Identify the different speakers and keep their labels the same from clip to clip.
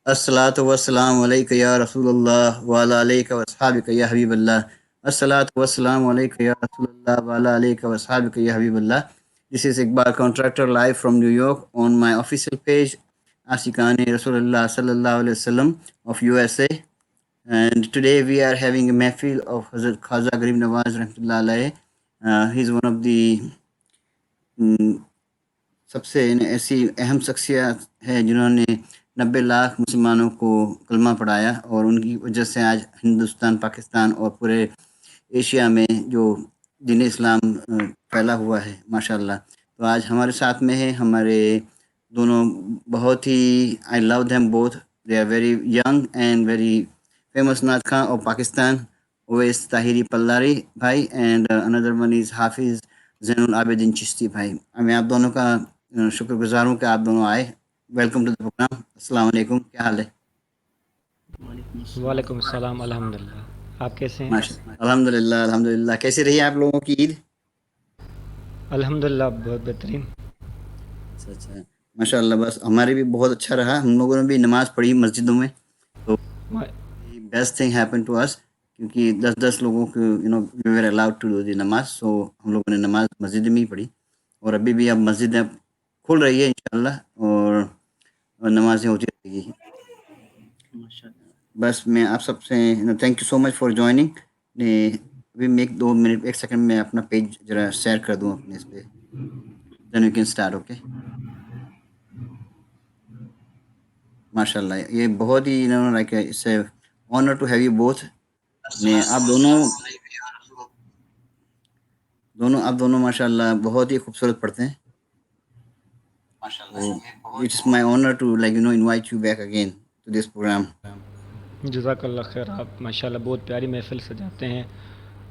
Speaker 1: الصلاۃ والسلام علیک یا رسول اللہ وعلی علیک وصحابک یا حبیب اللہ. الصلاۃ والسلام علیک یا رسول اللہ وعلی علیک وصحابک یا حبیب اللہ. This is Iqbal Contractor live from New York on my official page Ashikane Rasulullah sallallahu alaihi wasallam of USA. And today we are having a mehfil of Hazrat Khaza Garib Nawaz rahmatullah alayhi. He is one of the سب سے ایسی اہم شخصیت ہے جنہوں نے 90 لاکھ مسلمانوں کو کلمہ پڑھایا، اور ان کی وجہ سے آج ہندوستان، پاکستان اور پورے ایشیا میں جو دین اسلام پھیلا ہوا ہے ماشاءاللہ. تو آج ہمارے ساتھ میں ہے ہمارے دونوں بہت ہی I love them both, they are very young and very famous نعت خاں آف پاکستان، اویس طاہری پلاری بھائی، اینڈ اندر ون از حافظ زین العابدین چشتی بھائی. میں آپ دونوں کا شکر گزار ہوں کہ آپ دونوں آئے. Welcome to the programme. السلام علیکم، کیا حال ہے؟
Speaker 2: وعلیکم السلام. الحمدللہ. آپ کیسے ہیں؟
Speaker 1: الحمد للہ الحمد للہ. کیسی رہی آپ لوگوں کی عید؟
Speaker 2: الحمدللہ بہت بہترین.
Speaker 1: اچھا ماشاء اللہ. بس ہمارے بھی بہت اچھا رہا. ہم لوگوں نے بھی نماز پڑھی مسجدوں میں، تو بیسٹ تھنگ ہیپن ٹو اس، کیونکہ 10 لوگوں کو وی ویر الاؤڈ ٹو ڈو دی نماز. سو ہم لوگوں نے نماز مسجد میں ہی پڑھی، اور ابھی بھی اب مسجدیں کھل رہی ہے انشاءاللہ، اور نمازیں ہوتی رہے گی. بس میں آپ سب سے thank you so much for joining. ابھی میں 2 منٹ 1 سیکنڈ میں اپنا پیج ذرا شیئر کر دوں اپنے اس پہ، then we can start. Okay ماشاء اللہ. یہ بہت ہی like it's a honour to have you both. آپ دونوں ماشاء اللہ بہت ہی خوبصورت پڑھتے ہیں. It's my honour to invite you back again to this programme.
Speaker 2: جزاک اللہ خیر. آپ ماشاءاللہ بہت پیاری محفل سجاتے ہیں،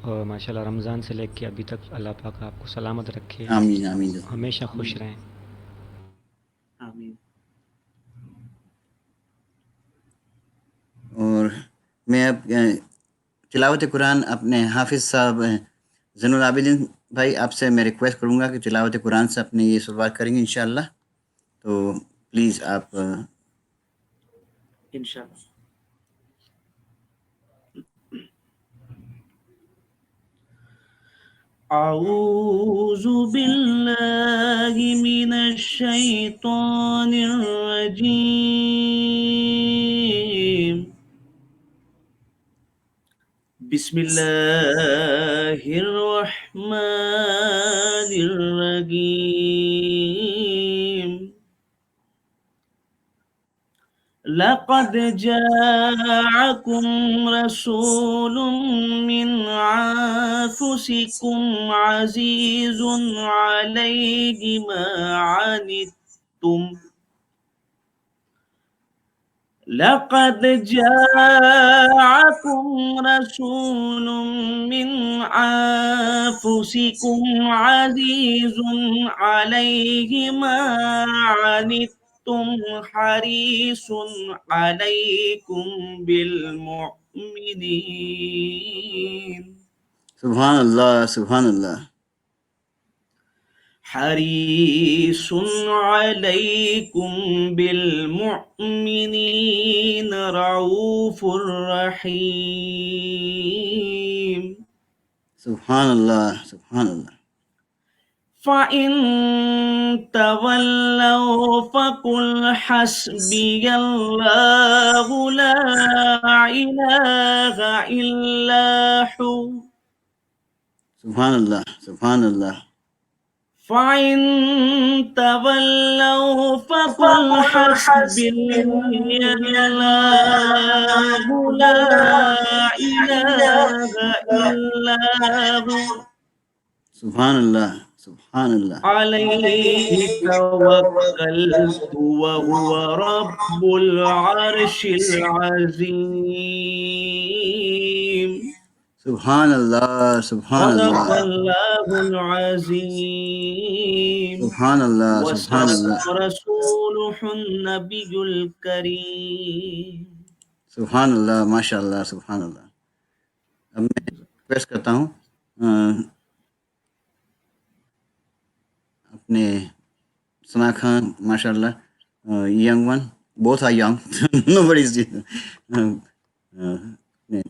Speaker 2: اور ماشاءاللہ رمضان سے لے کے ابھی تک اللہ پاک آپ کو سلامت رکھے،
Speaker 1: آمین آمین.
Speaker 2: ہمیشہ خوش رہیں.
Speaker 1: اور میں اب تلاوت قرآن اپنے حافظ صاحب زین العابدین بھائی، آپ سے میں ریکویسٹ کروں گا کہ تلاوت قرآن سے اپنے یہ شروعات کریں گے انشاءاللہ. تو پلیز آپ
Speaker 3: انشاءاللہ. اعوذ باللہ من الشیطان الرجیم. بسم اللہ الرحمن الرحیم. لقد جاءكم رسول من أنفسكم عزيز عليه ما عنتم. لقد جاءكم رسول من أنفسكم عزيز عليه ما عنتم حريص عليكم بالمؤمنين.
Speaker 1: سبحان اللہ سبحان اللہ.
Speaker 3: حريص عليكم بالمؤمنين رؤوف رحيم.
Speaker 1: سبحان اللہ سبحان اللہ.
Speaker 3: فإن تولوا فقل حسبي الله لا إله إلا هو.
Speaker 1: سبحان اللہ سبحان اللہ.
Speaker 3: فإن تولوا فقل حسبي الله لا إله إلا هو.
Speaker 1: سبحان اللہ سبحان اللہ.
Speaker 3: عليه توكلت وهو رب العرش العظيم.
Speaker 1: سبحان اللہ سبحان
Speaker 3: صدق
Speaker 1: اللہ.
Speaker 3: الله العظيم.
Speaker 1: سبحان اللہ سبحان
Speaker 3: وصدق
Speaker 1: اللہ.
Speaker 3: رسوله النبي الكريم.
Speaker 1: سبحان اللہ ماشاء اللہ سبحان اللہ. اب میں ریکویسٹ کرتا ہوں اپنے ثنا خان ماشاء اللہ young one both are young. Nobody is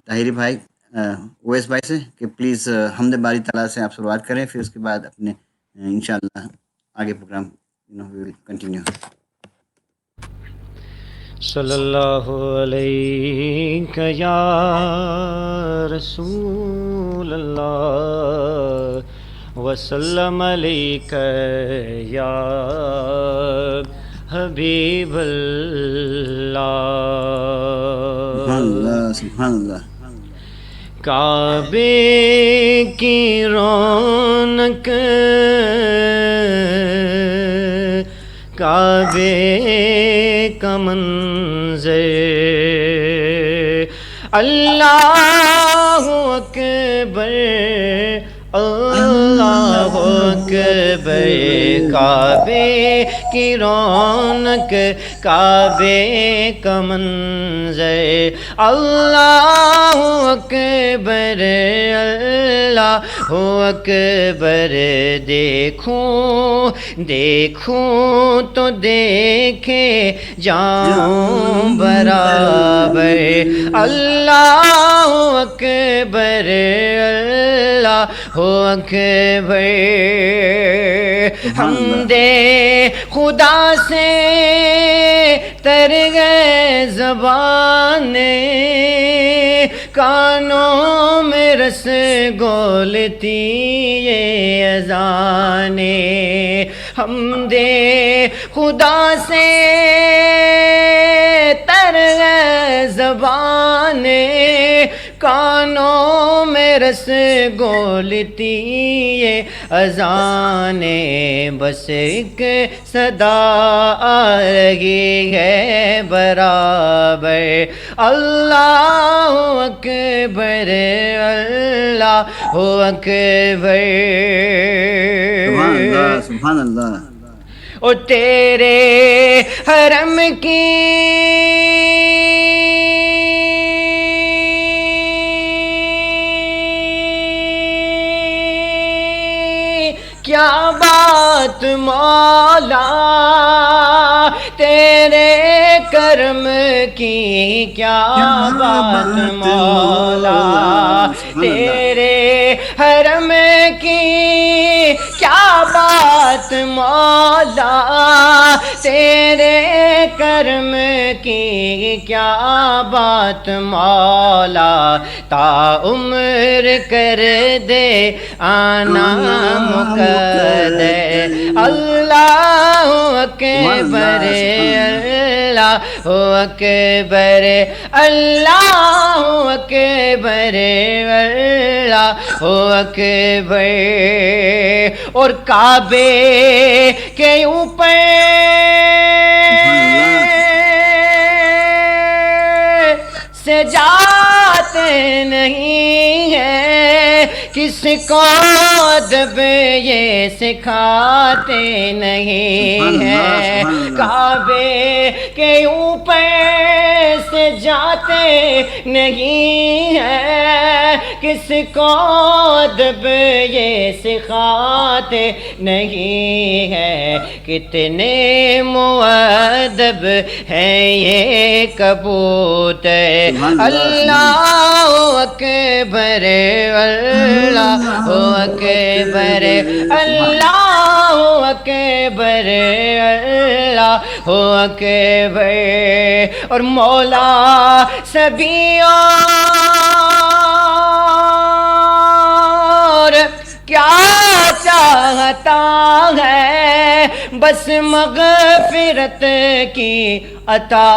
Speaker 1: Tahiri بھائی اویس بھائی سے کہ پلیز حمد باری تعالیٰ سے آپ شروعات کریں، پھر اس کے بعد اپنے انشاءاللہ آگے پروگرام وی ول کنٹینیو.
Speaker 2: صلی اللہ علیہ یا رسول اللہ وسلم علیک یا حبیب
Speaker 1: سبحان
Speaker 2: اللہ.
Speaker 1: اللہ سبحان اللہ.
Speaker 2: کعبے کی رونق کعبے کا منظر اللہ اکبر اللہ اکبر. کعبے کی رونق کعبے کا منظر اللہ اکبر اللہ اکبر. دیکھوں دیکھوں تو دیکھے جاؤں برابر اللہ اکبر اللہ اکبر. حمد خدا سے تر گئے زبانیں کانوں میں رس گولتی یہ اذانیں. حمد خدا سے تر گئے زبانیں کانوں میں رس گولتی یہ اذانیں. بس ایک صدا آ رہی ہے برابر اللہ اکبر اللہ اکبر.
Speaker 1: سبحان اللہ سبحان اللہ.
Speaker 2: او تیرے حرم کی کیا بات مولا تیرے کرم کی کیا بات مولا تیرے حرم کی کیا بات مولا تیرے کرم کی کیا بات مولا. تا عمر کر دے آنا مقدر اللہ اکبر اللہ اکبر اللہ اکبر اللہ اکبر. اور کعبے کے اوپر سے جاتے نہیں ہیں کس کو ادب یہ سکھاتے نہیں ہیں. کعبے کے اوپر سے جاتے نہیں ہیں کس کو ادب یہ سکھاتے نہیں ہیں. کتنے مؤدب ہیں یہ کبوتر اللہ اکبر اللہ اکبر اللہ اکبر اللہ اکبر. اور مولا سبھی اور کیا چاہتا ہے بس مغفرت کی عطا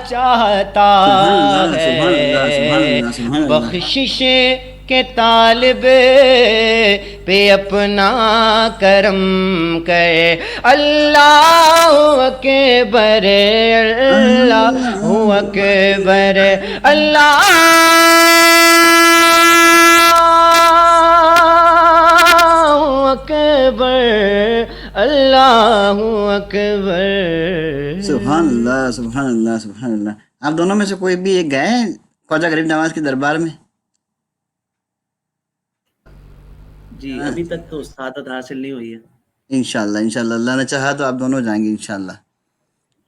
Speaker 2: چاہتا ہے. بخشش کے طالب پہ اپنا کرم کرے اللہ اکبر اللہ اکبر اللہ اکبر اللہ اکبر.
Speaker 1: سبحان اللہ سبحان اللہ سبحان اللہ. آپ دونوں میں سے کوئی بھی ایک گئے خواجہ غریب نواز کے دربار میں؟
Speaker 3: جی ابھی تک تو استعداد حاصل نہیں ہوئی ہے.
Speaker 1: انشاءاللہ انشاءاللہ اللہ نے چاہا تو آپ دونوں جائیں گے انشاءاللہ.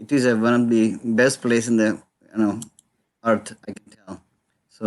Speaker 1: It is one of the best place in the, earth, I can tell. So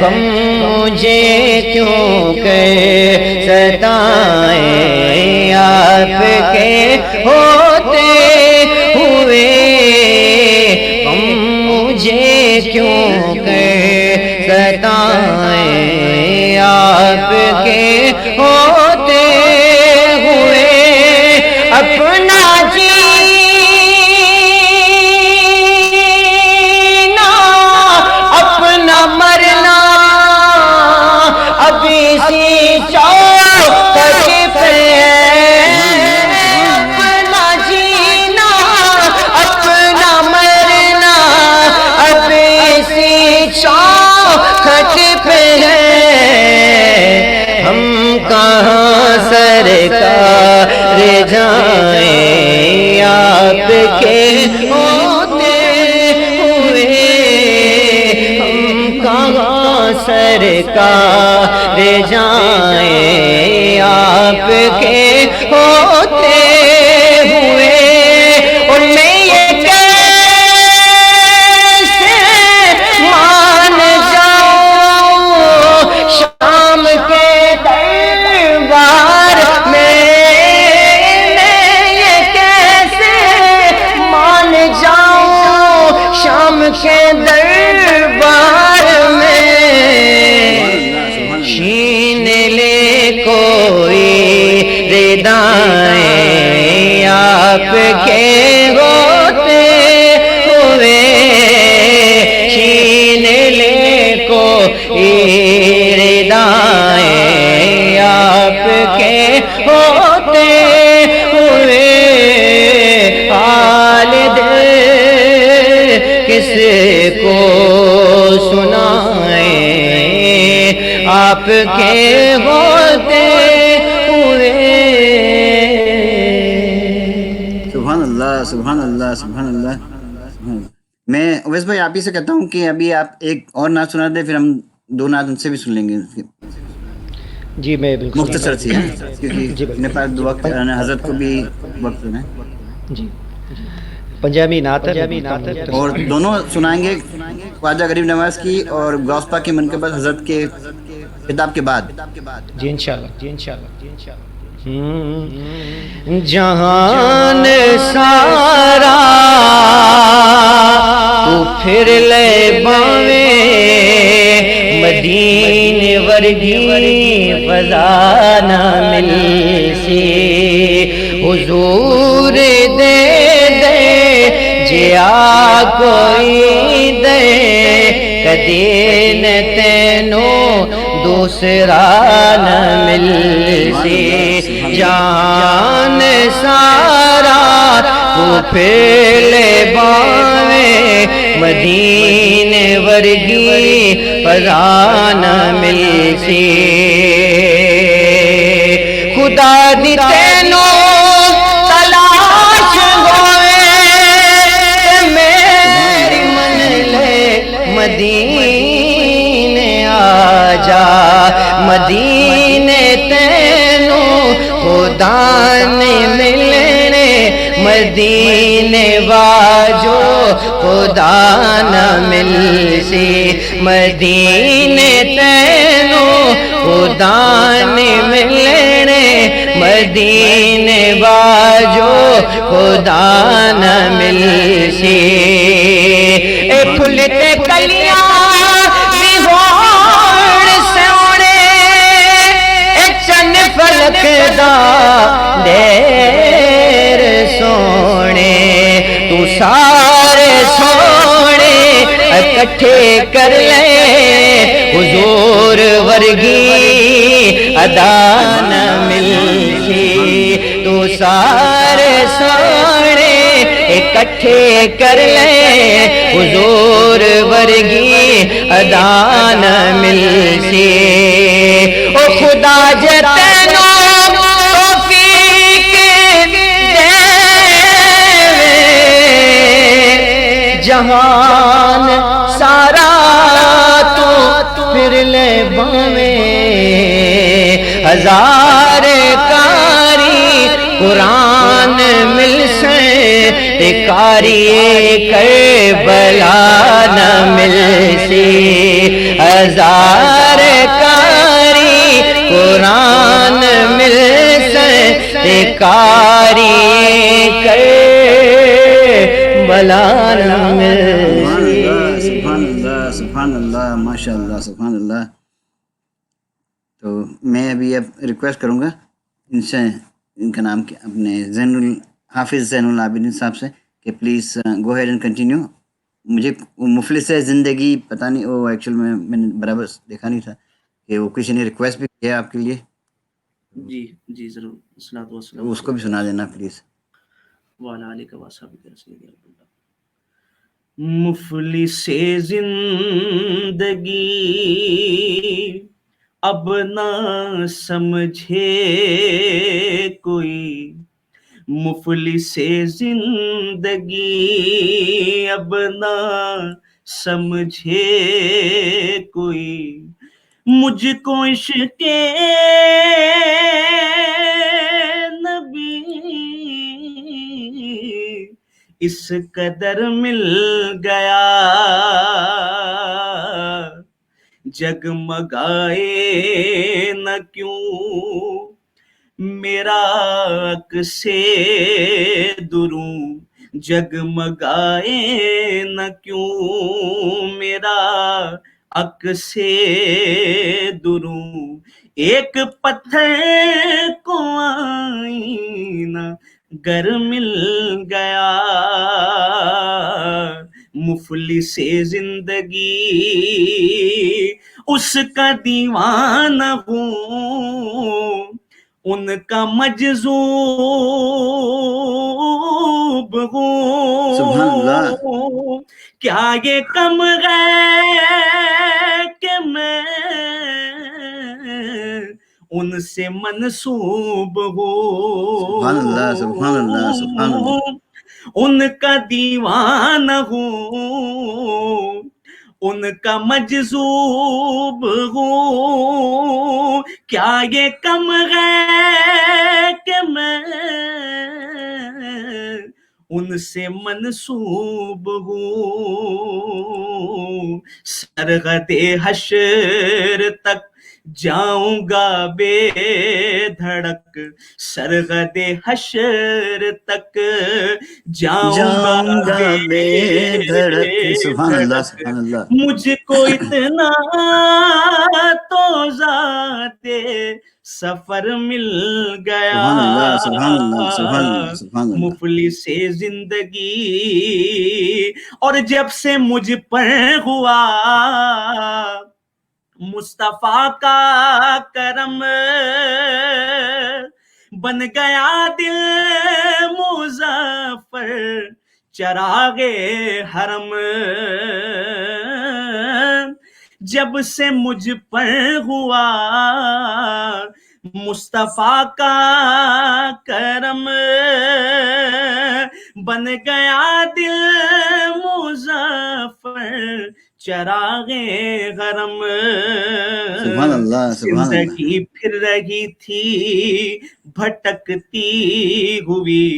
Speaker 4: غم مجھے کیوں کر ستائیں آپ کے ہوتے ہوئے غم مجھے کیوں کر ستائیں آپ کے ہوتے ہوئے اپنا جینا اپنا مرنا ابھی سی چوکھٹ پہ اپنا جینا اپنا مرنا ابھی سی چوکھٹ پہ ہے ہم کہاں سرکار جائیں آپ کے ہوتے ہوئے ہم کہاں سرکار جائیں آپ کے ہوتے ہوئے اور میں یہ کیسے مان جاؤں شام کے دربار میں یہ کیسے مان جاؤں شام کے دربار میں چھین لے کوئی ردائیں آپ کے ہوتے ہوئے چھین لے کوئی ردائیں آپ کے ہوتے ہوئے حال دل کس کو سنائیں آپ کے ہوتے ہوئے
Speaker 1: سبحان اللہ سبحان اللہ سبحان اللہ. میں اویس بھائی آپ ہی سے کہتا ہوں کہ ابھی آپ ایک اور نعت سنا دیں، پھر ہم دو نعت ان سے بھی سن لیں گے
Speaker 2: جی میں بالکل
Speaker 1: مختصر سی ہے کیونکہ اپنے پاس وقت حضرت کو بھی وقت دینا ہے.
Speaker 2: جی پنجابی نعت
Speaker 1: اور دونوں سنائیں گے خواجہ غریب نواز کی اور غوث پاک کی منقبت حضرت کے خطاب کے بعد.
Speaker 2: جی انشاءاللہ.
Speaker 4: جہان سارا تو پھر لے باویں مدینے ورگی فضا نہ مل سی حضور دے دے جیا کوئی دے کدی نہ تینوں دوسرا نہ مل سی جان سارا تو پھیلے باویں مدینے ورگی فضا نہ مل سی خدا دی تینوں تلاش ہوئے میری من لے مدینے آ جا مدینے تینوں خدا نے ملنے مدینے واجو خدا نہ مل سی مدینے تینوں خدا نے ملنے مدینے واجو خدا نہ مل سی اے پھلتے کلیاں فلک دا دیر سونے تو سارے سونے اکٹھے کر لے حضور ورگی ادا نہ ملتی تو سارے سونے اکٹھے کر لے حضور ورگی ادا نہ ملتی او خدا جتنا توفیق دے جہان سارا تو پھر لے باویں ہزار کاری قرآن مل سے کاری کربلا نہ مل سی ہزار کاری کر بلا نہ
Speaker 1: سبحان اللہ سبحان اللہ ماشاء اللہ سبحان اللہ. تو میں ابھی اب ریکویسٹ کروں گا ان سے، ان کا نام کیا، اپنے حافظ زین العابدین صاحب سے، کہ please go ahead and continue. مجھے مفلس زندگی پتہ نہیں، وہ ایکچوئل میں نے برابر دیکھا نہیں تھا کہ وہ کسی نے ریکویسٹ بھی کیا آپ کے لیے.
Speaker 3: جی جی ضرور. الصلاۃ
Speaker 1: تو
Speaker 3: والسلام
Speaker 1: اس کو بھی سنا دینا پلیز.
Speaker 3: وعلیٰ آلہ وصحبہ سیدنا رسول اللہ. مفلس زندگی اب نہ سمجھے کوئی، مفلس زندگی اب نہ سمجھے کوئی، مجھ کو عشق نبی اس قدر مل گیا، جگمگائے نہ کیوں میرا عکس دروں، جگمگائے نہ کیوں میرا عکس دروں، ایک پتھر کو آئینہ گر مل گیا، مفلس زندگی اس کا دیوانہ ہوں، ان کا مجذوب
Speaker 1: سبحان اللہ.
Speaker 3: ہوں، کیا یہ کم ہے کہ میں ان سے منسوب
Speaker 1: سبحان اللہ سبحان اللہ سبحان اللہ.
Speaker 3: ہوں، ان کا دیوانہ ہوں، ان کا مجذوب ہوں، کیا یہ کم ہے کہ میں ان سے منسوب ہوں، سرحد حشر تک جاؤں گا بے دھڑک، سرحد حشر تک جاؤں گا بے
Speaker 1: دھڑک. سبحان اللہ
Speaker 3: دھڑک،
Speaker 1: سبحان اللہ.
Speaker 3: مجھ کو اتنا تو ذات سفر مل گیا،
Speaker 1: سبحان اللہ سبحان اللہ سبحان اللہ سبحان اللہ.
Speaker 3: مفلس زندگی. اور جب سے مجھ پر ہوا مصطفیٰ کا کرم، بن گیا دل مظفر چراغ حرم، جب سے مجھ پر ہوا مصطفیٰ کا کرم، بن گیا دل مظفر چراغ غرم،
Speaker 1: سبحان اللہ سبحان اللہ.
Speaker 3: زندگی پھر رہی تھی بھٹکتی ہوئی،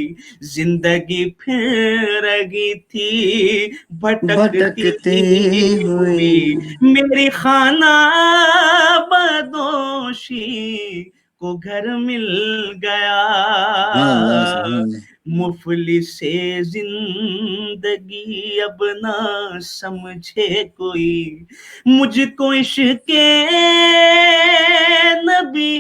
Speaker 3: زندگی پھر رہی تھی بھٹکتی ہوئی، میری خانہ بدوشی کو گھر مل گیا،
Speaker 1: سبحان اللہ سبحان اللہ.
Speaker 3: مفلس زندگی اب نہ سمجھے کوئی، مجھ کو عشق نبی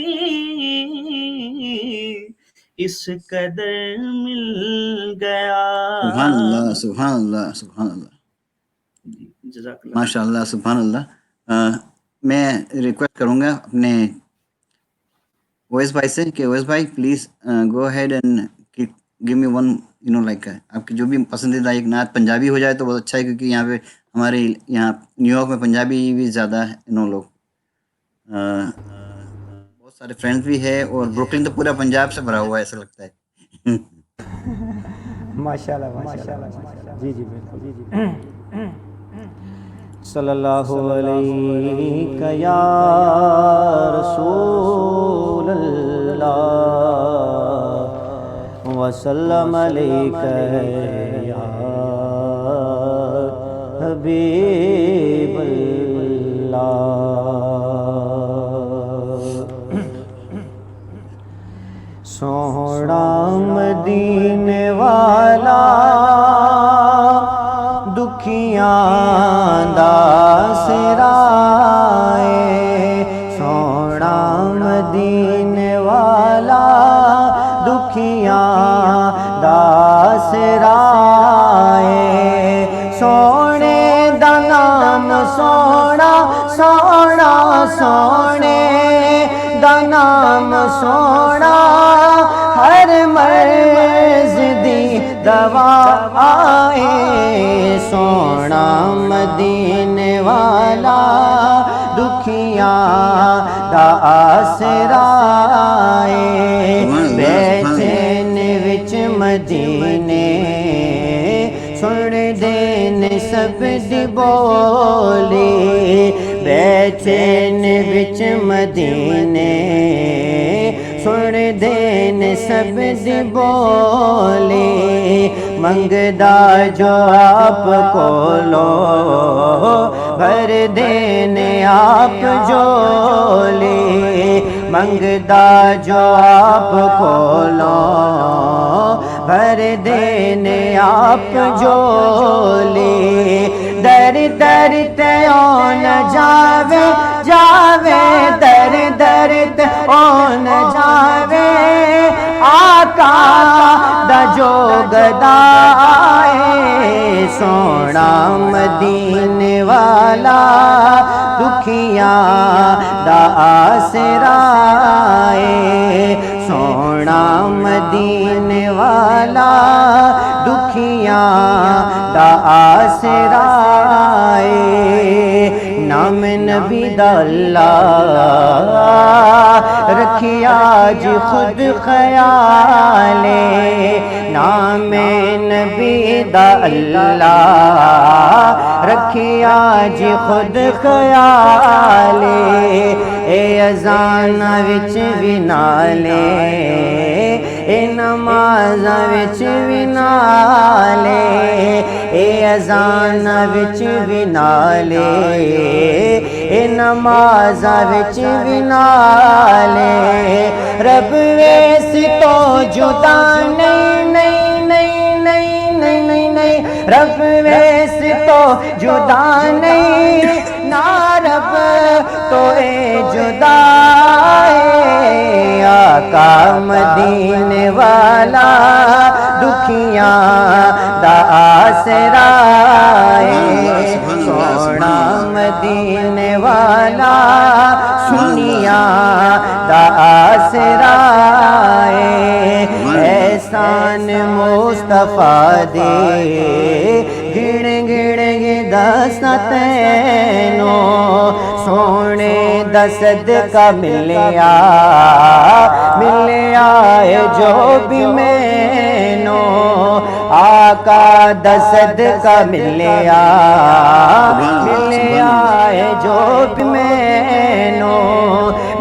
Speaker 3: اس قدر مل گیا.
Speaker 1: سبحان اللہ سبحان اللہ سبحان اللہ.
Speaker 3: جزاک اللہ.
Speaker 1: ماشاء اللہ سبحان اللہ. میں ریکویسٹ کروں گا اپنے اویس بھائی سے کہ اویس بھائی please go ahead and give me one like آپ کی جو بھی پسندیدہ ایک نعت پنجابی ہو جائے تو بہت اچھا ہے، کیونکہ یہاں پہ ہمارے یہاں نیو یارک میں پنجابی بھی زیادہ ہے لوگ، بہت سارے فرینڈس بھی ہے، اور بروکلن تو پورا پنجاب سے بھرا ہوا ہے ایسا لگتا ہے.
Speaker 4: ماشاءاللہ ماشاءاللہ. جی جی بالکل. جی جی صلی اللہ علیہ یا رسول اللہ وسلم علیک یا حبیب اللہ. سوہنا آسرائے سونا مدینے والا دکھیاں دا آسرائے سونے دا نام سونا سونا سونے دا نام سونا ہر مرض دی دوا آئے سونا مدینے والا دکھیاں دا آسرائے بیٹھے نے وچ مدینے سن دین سب دی بولی بیٹھے نے وچ مدینے سن دین سب دی بولی منگدا جو آپ کولو بھر دینے آپ جولی منگدا جو آپ کولو بھر دینے آپ جولی در در تے اون جاوے جاوے در در تے اون جاوے آقا دا جو گدائے سونا مدینے والا دکھیاں دا آسرائے سونا مدینے والا دکھیاں دا آسرائے نام نبی دا اللہ رکھیا جی خود خیالے نام نبی دا اللہ رکھیا جی خود خیالے اے اذان وچ وی نالے اے نماز وچ وی نالے اے اذان وچ وی نالے اے نماز وچ وی نالے رب ویس تو جدا نہیں نہیں نہیں نہیں نہیں نہیں نہیں رب ویس تو جدا نہیں نہ رب تو اے جدا آقا مدینے والا دکھیاں دا آسرائے سونا مدینے والا سنیا دا آسرائے احسان مصطفیٰ دے گن گن گے دسنا تینو سونے دا صدقہ ملیا ملیا ہے جو بھی مینو آقا دا صدقہ ملیا ملیا ہے جو بھی مینو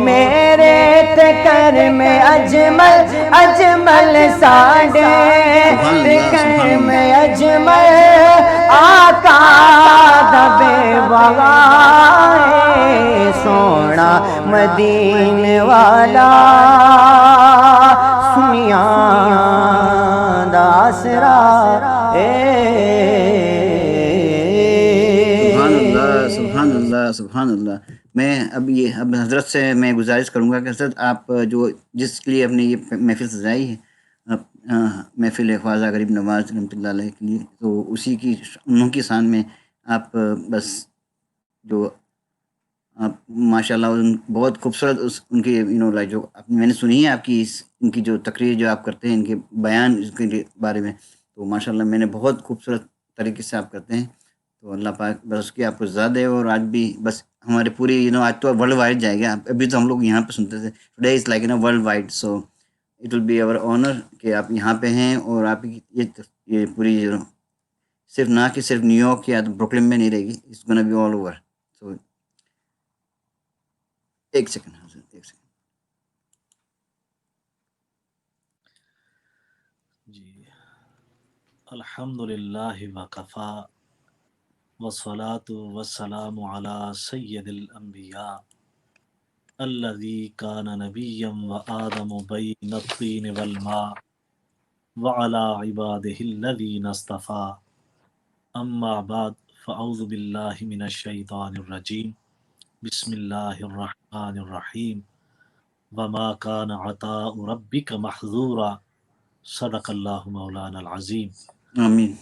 Speaker 4: میرے تے کر میں اجمل اجمل ساڈے تے کر میں اجمل آقا دا بے وغائے سونا مدینے والا سنیا دا آسرا
Speaker 1: سبحان اللہ سبحان اللہ. میں اب حضرت سے میں گزارش کروں گا کہ حضرت آپ جو جس کے لیے اپنے یہ محفل سجائی ہے محفل خواجہ غریب نواز رحمۃ اللہ علیہ کے لیے، تو اسی کی انہوں کی شان میں آپ بس جو آپ ماشاء اللہ بہت خوبصورت ان کی لائک جو میں نے سنی ہے آپ کی ان کی جو تقریر جو آپ کرتے ہیں، ان کے بیان اس کے بارے میں، تو ماشاء اللہ میں نے بہت خوبصورت طریقے سے آپ کرتے ہیں. تو اللہ پاک بس اس کی آپ کو زیادہ ہے. اور آج بھی بس ہمارے پوری آج تو ورلڈ وائڈ جائے گا. ابھی تو ہم لوگ یہاں پہ سنتے تھے، today is like world wide, so it will be our honour کہ آپ یہاں پہ ہیں. اور آپ کی یہ پوری صرف نہ کہ صرف نیو یارک یا بروکلن میں نہیں رہے گی، it's gonna be all over. So ایک سیکنڈ.
Speaker 5: جی الحمدللہ وکفا والصلاة والسلام علی سید الانبیاء الذی کان نبیا وآدم بین الطین والماء وعلی عبادہ الذین اصطفیٰ. اما بعد فاعوذ باللہ من الشیطان الرجیم بسم اللہ الرحمن الرحیم وما کان عطاء ربک محظورا صدق اللہ مولانا العظیم۔
Speaker 1: آمین۔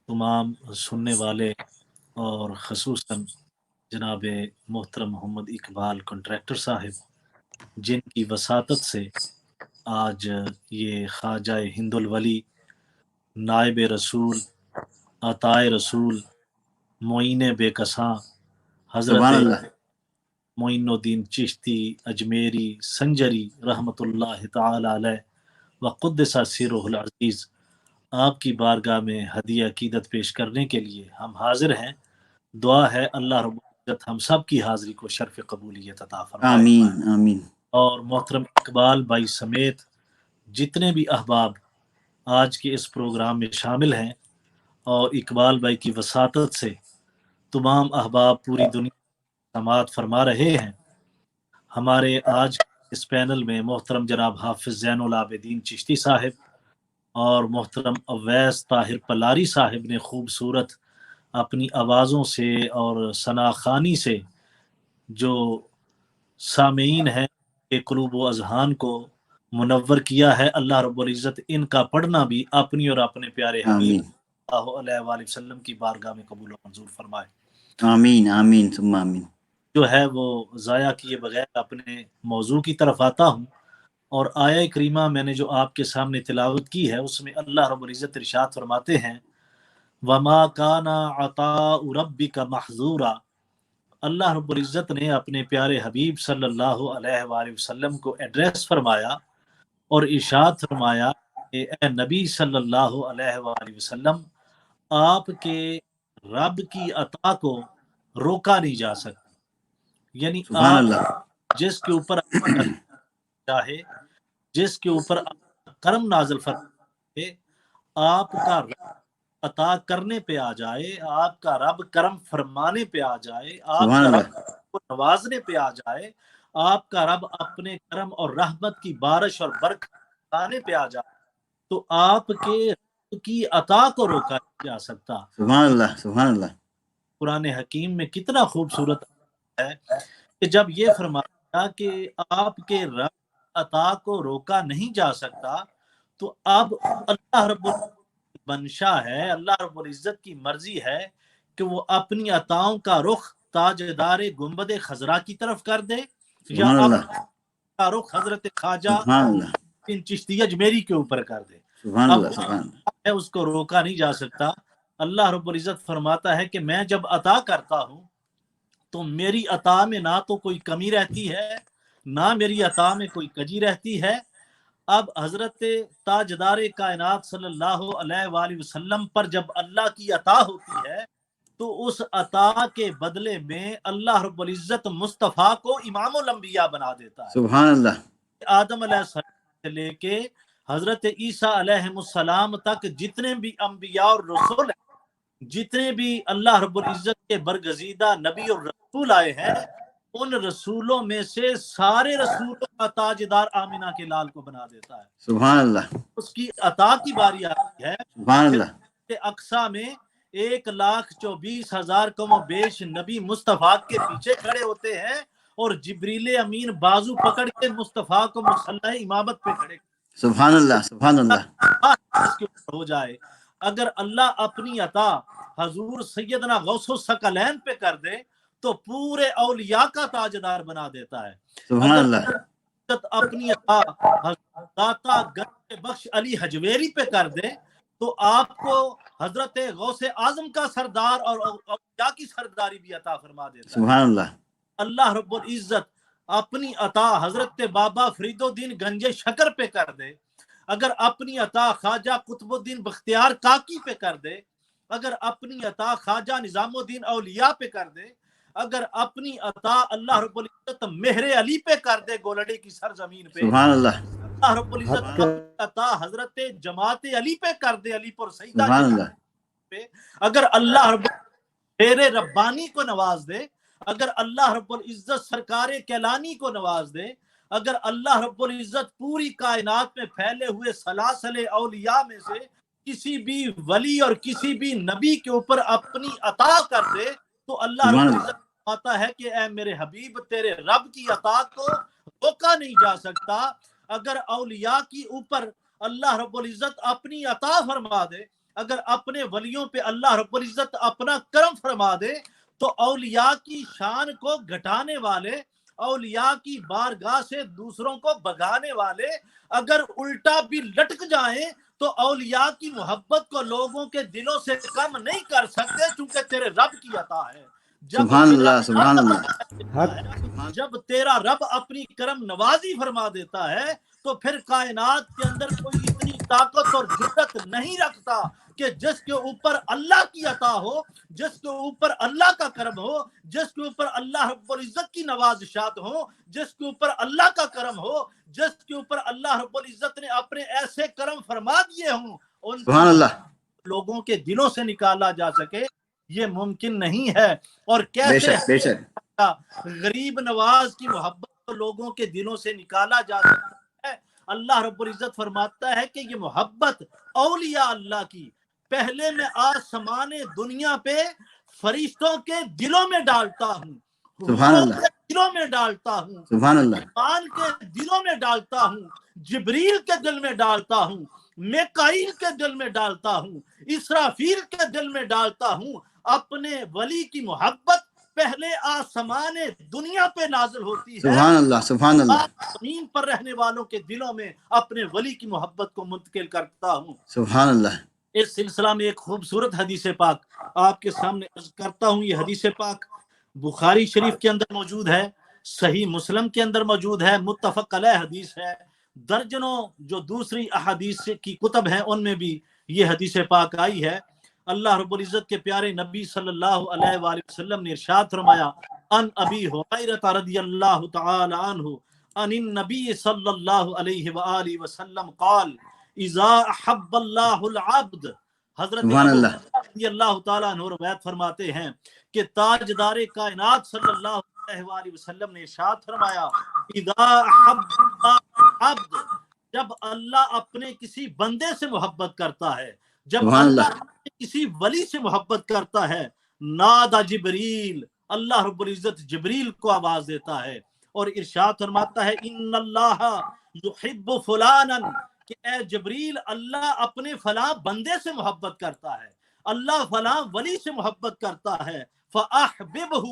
Speaker 5: تمام سننے والے اور خصوصاً جناب محترم محمد اقبال کنٹریکٹر صاحب، جن کی وساطت سے آج یہ خواجہ ہند الولی، نائب رسول، عطائے رسول، معین بے کساں حضرت
Speaker 1: سبحان اللہ۔
Speaker 5: معین الدین چشتی اجمیری سنجری رحمۃ اللہ تعالی علیہ وقدس سرہ العزیز، آپ کی بارگاہ میں ہدیہ عقیدت پیش کرنے کے لیے ہم حاضر ہیں۔ دعا ہے اللہ رب العزت ہم سب کی حاضری کو شرف قبولیت عطا فرمائے،
Speaker 1: آمین آمین۔
Speaker 5: اور محترم اقبال بھائی سمیت جتنے بھی احباب آج کے اس پروگرام میں شامل ہیں، اور اقبال بھائی کی وساطت سے تمام احباب پوری دنیا سماعت فرما رہے ہیں۔ ہمارے آج اس پینل میں محترم جناب حافظ زین العابدین چشتی صاحب اور محترم اویس طاہر پلاری صاحب نے خوبصورت اپنی آوازوں سے اور ثنا خوانی سے جو سامعین ہیں کہ قلوب و اذہان کو منور کیا ہے۔ اللہ رب العزت ان کا پڑھنا بھی اپنی اور اپنے پیارے حبیب
Speaker 1: آمین
Speaker 5: صلی اللہ علیہ وآلہ وسلم کی بارگاہ میں قبول و منظور فرمائے۔
Speaker 1: آمین آمین ثم آمین۔
Speaker 5: جو ہے وہ ضائع کیے بغیر اپنے موضوع کی طرف آتا ہوں، اور آیہ کریمہ میں نے جو آپ کے سامنے تلاوت کی ہے اس میں اللہ رب العزت ارشاد فرماتے ہیں وَمَا كَانَ عَطَاءُ رَبِّكَ مَحْظُورًا۔ اللہ رب العزت نے اپنے پیارے حبیب صلی اللہ علیہ وآلہ وسلم کو ایڈریس فرمایا اور ارشاد فرمایا کہ اے نبی صلی اللہ علیہ وآلہ وسلم، آپ کے رب کی عطا کو روکا نہیں جا سکتا، یعنی
Speaker 1: سبحان
Speaker 5: آپ
Speaker 1: اللہ۔
Speaker 5: جس کے اوپر چاہے، جس کے اوپر کرم نازل فرمائے، آپ کا رب عطا کرنے پہ آ جائے، آپ کا رب کرم فرمانے پہ آ جائے، آپ
Speaker 1: سبحان
Speaker 5: کا
Speaker 1: اللہ۔
Speaker 5: رب کو نوازنے پہ آ جائے، آپ کا رب اپنے کرم اور رحمت کی بارش اور برکت لانے پہ آ جائے، تو آپ کے رب کی عطا کو روکا نہیں جا سکتا۔
Speaker 1: سبحان اللہ سبحان اللہ۔
Speaker 5: قرآن حکیم میں کتنا خوبصورت ہے کہ جب یہ فرمایا کہ آپ کے رب عطا کو روکا نہیں جا سکتا، تو اب اللہ رب العزت منشا ہے، اللہ رب العزت کی مرضی ہے کہ وہ اپنی عطاؤں کا رخ تاجدار گنبد خضرا کی طرف کر دے، یا
Speaker 1: سبحان اللہ
Speaker 5: کا رخ حضرت خواجہ
Speaker 1: سبحان اللہ
Speaker 5: بن چشتی اجمیری کے اوپر کر دے۔
Speaker 1: سبحان
Speaker 5: اب
Speaker 1: اللہ سبحان اللہ۔
Speaker 5: ہے اس کو روکا نہیں جا سکتا۔ اللہ رب العزت فرماتا ہے کہ میں جب عطا کرتا ہوں تو میری عطا میں نہ تو کوئی کمی رہتی ہے، نہ میری عطا میں کوئی کجی رہتی ہے۔ اب حضرت تاجدار کائنات صلی اللہ علیہ وآلہ وسلم پر جب اللہ کی عطا ہوتی ہے تو اس عطا کے بدلے میں اللہ رب العزت مصطفیٰ کو امام الانبیاء بنا دیتا ہے۔
Speaker 1: سبحان اللہ۔
Speaker 5: آدم علیہ السلام سے لے کے حضرت عیسیٰ علیہ السلام تک جتنے بھی انبیاء اور رسول ہیں، جتنے بھی اللہ رب العزت کے برگزیدہ نبی اور رسول آئے ہیں، ان رسولوں میں سے سارے رسولوں کا تاجدار آمینہ کے لال کو بنا دیتا ہے۔
Speaker 1: سبحان اللہ
Speaker 5: اس کی عطا کی باری آتی ہے،
Speaker 1: سبحان اللہ۔
Speaker 5: پھر اقصیٰ میں 1,24,000 کم و بیش نبی مصطفیٰ کے پیچھے کھڑے ہوتے ہیں، اور جبریل امین بازو پکڑ کے مصطفیٰ کو مسلح امامت پہ کھڑے
Speaker 1: سبحان اللہ سبحان اللہ۔
Speaker 5: اس کے اوپر ہو جائے۔ اگر اللہ اپنی عطا حضور سیدنا غوث الثقلین پہ کر دے تو پورے اولیاء کا تاجدار بنا دیتا ہے۔
Speaker 1: سبحان اللہ۔
Speaker 5: اگر اپنی عطا داتا گنج بخش علی حجویری پہ کر دے تو آپ کو حضرت غوث اعظم کا سردار اور اولیاء کی سرداری بھی عطا فرما دیتا ہے۔
Speaker 1: سبحان اللہ۔
Speaker 5: اللہ رب العزت اپنی عطا حضرت بابا فرید الدین گنج شکر پہ کر دے، اگر اپنی عطا خواجہ قطب الدین بختیار کاکی پہ کر دے، اگر اپنی عطا خواجہ نظام الدین اولیاء پہ کر دے، اگر اپنی عطا اللہ رب العزت مہر علی پہ کر دے گولڑے کی سرزمین پہ،
Speaker 1: سبحان اللہ
Speaker 5: اللہ رب العزت اپنی عطا حضرت جماعت علی پہ کر دے، علی پور سیدہ
Speaker 1: سبحان اللہ۔
Speaker 5: پہ، اگر اللہ رب شیر ربانی کو نواز دے، اگر اللہ رب العزت سرکار کیلانی کو نواز دے، اگر اللہ رب العزت پوری کائنات میں پھیلے ہوئے سلاسل اولیاء میں سے کسی بھی ولی اور کسی بھی نبی کے اوپر اپنی عطا کر دے تو اللہ رب العزت آتا ہے کہ اے میرے حبیب تیرے رب کی عطا کو روکا نہیں جا سکتا. اگر اولیاء کی اوپر اللہ رب العزت اپنی عطا فرما دے، اگر اپنے ولیوں پہ اللہ رب العزت اپنا کرم فرما دے، تو اولیاء کی شان کو گھٹانے والے، اولیاء کی بارگاہ سے دوسروں کو بھگانے والے اگر الٹا بھی لٹک جائیں تو اولیاء کی محبت کو لوگوں کے دلوں سے کم نہیں کر سکتے، چونکہ تیرے رب کی عطا ہے.
Speaker 1: سبحان اللہ سبحان اللہ.
Speaker 5: جب تیرا رب اپنی کرم نوازی فرما دیتا ہے تو پھر کائنات کے اندر کوئی اتنی طاقت اور جرأت نہیں رکھتا کہ جس کے اوپر اللہ کی عطا ہو، جس کے اوپر اللہ کا کرم ہو، جس کے اوپر اللہ رب العزت کی نوازشات ہو، جس کے اوپر اللہ کا کرم ہو، جس کے اوپر اللہ رب العزت نے اپنے ایسے کرم فرما دیے ہوں، ان
Speaker 1: سبحان اللہ.
Speaker 5: لوگوں کے دلوں سے نکالا جا سکے، یہ ممکن نہیں ہے. اور
Speaker 1: بے
Speaker 5: کیسے
Speaker 1: شک بے شک.
Speaker 5: غریب نواز کی محبت کو لوگوں کے دلوں سے نکالا جا سکتا ہے. اللہ رب العزت فرماتا ہے کہ یہ محبت اولیاء اللہ کی پہلے میں آسمان دنیا پہ فرشتوں کے دلوں میں ڈالتا ہوں،
Speaker 1: سبحان اللہ.
Speaker 5: دلوں میں ڈالتا ہوں،
Speaker 1: سبحان اللہ.
Speaker 5: ایمان کے دلوں میں ڈالتا ہوں، جبریل کے دل میں ڈالتا ہوں، میکائیل کے دل میں ڈالتا ہوں، اسرافیل کے دل میں ڈالتا ہوں. اپنے ولی کی محبت پہلے آسمان دنیا پہ نازل ہوتی ہے،
Speaker 1: سبحان اللہ سبحان اللہ.
Speaker 5: زمین پر رہنے والوں کے دلوں میں اپنے ولی کی محبت کو منتقل کرتا ہوں.
Speaker 1: سبحان اللہ.
Speaker 5: اس سلسلہ میں ایک خوبصورت حدیث پاک آپ کے سامنے عرض کرتا ہوں. یہ حدیث پاک بخاری شریف کے اندر موجود ہے، صحیح مسلم کے اندر موجود ہے، متفق علیہ حدیث ہے. درجنوں جو دوسری احادیث کی کتب ہیں ان میں بھی یہ حدیث پاک آئی ہے. اللہ رب العزت کے پیارے نبی صلی اللہ علیہ وآلہ وسلم نے ارشاد فرمایا، ان ابی ہریرہ رضی اللہ تعالی عنہ ان النبی صلی اللہ علیہ وآلہ وسلم قال اذا احب اللہ العبد. حضرت رضی اللہ تعالیٰ عنہ روایت فرماتے ہیں کہ تاجدار کائنات صلی اللہ علیہ وآلہ وسلم نے ارشاد فرمایا، اذا احب اللہ العبد، جب اللہ اپنے کسی بندے سے محبت کرتا ہے، جب اللہ کسی ولی سے محبت کرتا ہے، نادا جبریل، اللہ رب العزت جبریل کو آواز دیتا ہے اور ارشاد فرماتا ہے، ان اللہ یحب فلانا، کہ اے جبریل اللہ اپنے فلاں بندے سے محبت کرتا ہے، اللہ فلاں ولی سے محبت کرتا ہے، فاحببہ،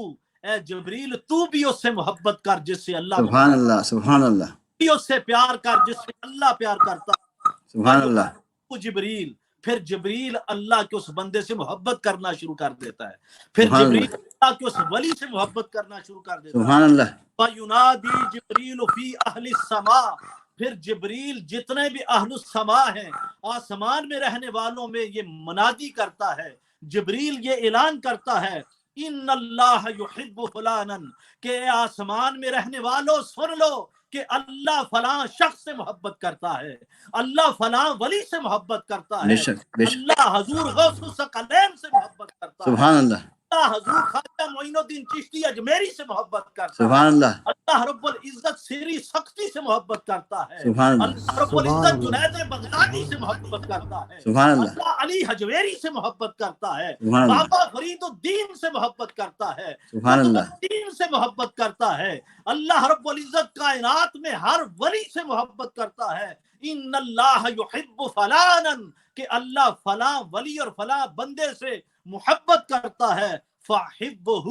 Speaker 5: اے جبریل تو بھی اس سے محبت کر جس سے اللہ
Speaker 1: سبحان اللہ سبحان اللہ.
Speaker 5: بھی اس سے پیار کر جس سے اللہ پیار کرتا ہے.
Speaker 1: سبحان اللہ.
Speaker 5: جبریل، پھر جبریل اللہ کے اس بندے سے محبت کرنا شروع کر دیتا ہے، پھر جبریل اللہ کے اس ولی سے محبت کرنا شروع کر دیتا ہے.
Speaker 1: سبحان اللہ.
Speaker 5: فَيُنَادِي جِبْرِيلُ فِي أَهْلِ السَّمَاءِ، پھر جبریل جتنے بھی اہل السماء ہیں، آسمان میں رہنے والوں میں یہ منادی کرتا ہے، جبریل یہ اعلان کرتا ہے، ان اللہ یحب فلانا، کہ آسمان میں رہنے والوں سن لو کہ اللہ فلاں شخص سے محبت کرتا ہے، اللہ فلاں ولی سے محبت کرتا ہے، اللہ حضور غوث الثقلین سے محبت کرتا ہے،
Speaker 1: سبحان اللہ،
Speaker 5: اللہ حضور خواجہ معین الدین چشتی اجمیری سے محبت کرتا ہے،
Speaker 1: سبحان اللہ،
Speaker 5: اللہ رب العزت سری سختی سے محبت کرتا ہے،
Speaker 1: سبحان اللہ،
Speaker 5: اللہ رب العزت جنید بغدادی سے محبت کرتا ہے،
Speaker 1: سبحان اللہ،
Speaker 5: اللہ علی حجویری سے محبت کرتا ہے،
Speaker 1: سبحان اللہ،
Speaker 5: بابا فرید الدین سے محبت کرتا ہے،
Speaker 1: سبحان اللہ،
Speaker 5: دین سے محبت کرتا ہے، اللہ رب العزت کائنات میں ہر ولی سے محبت کرتا ہے. ان اللہ یحب فلانا، کہ اللہ فلاں ولی اور فلاں بندے سے محبت کرتا ہے، فاحبہ،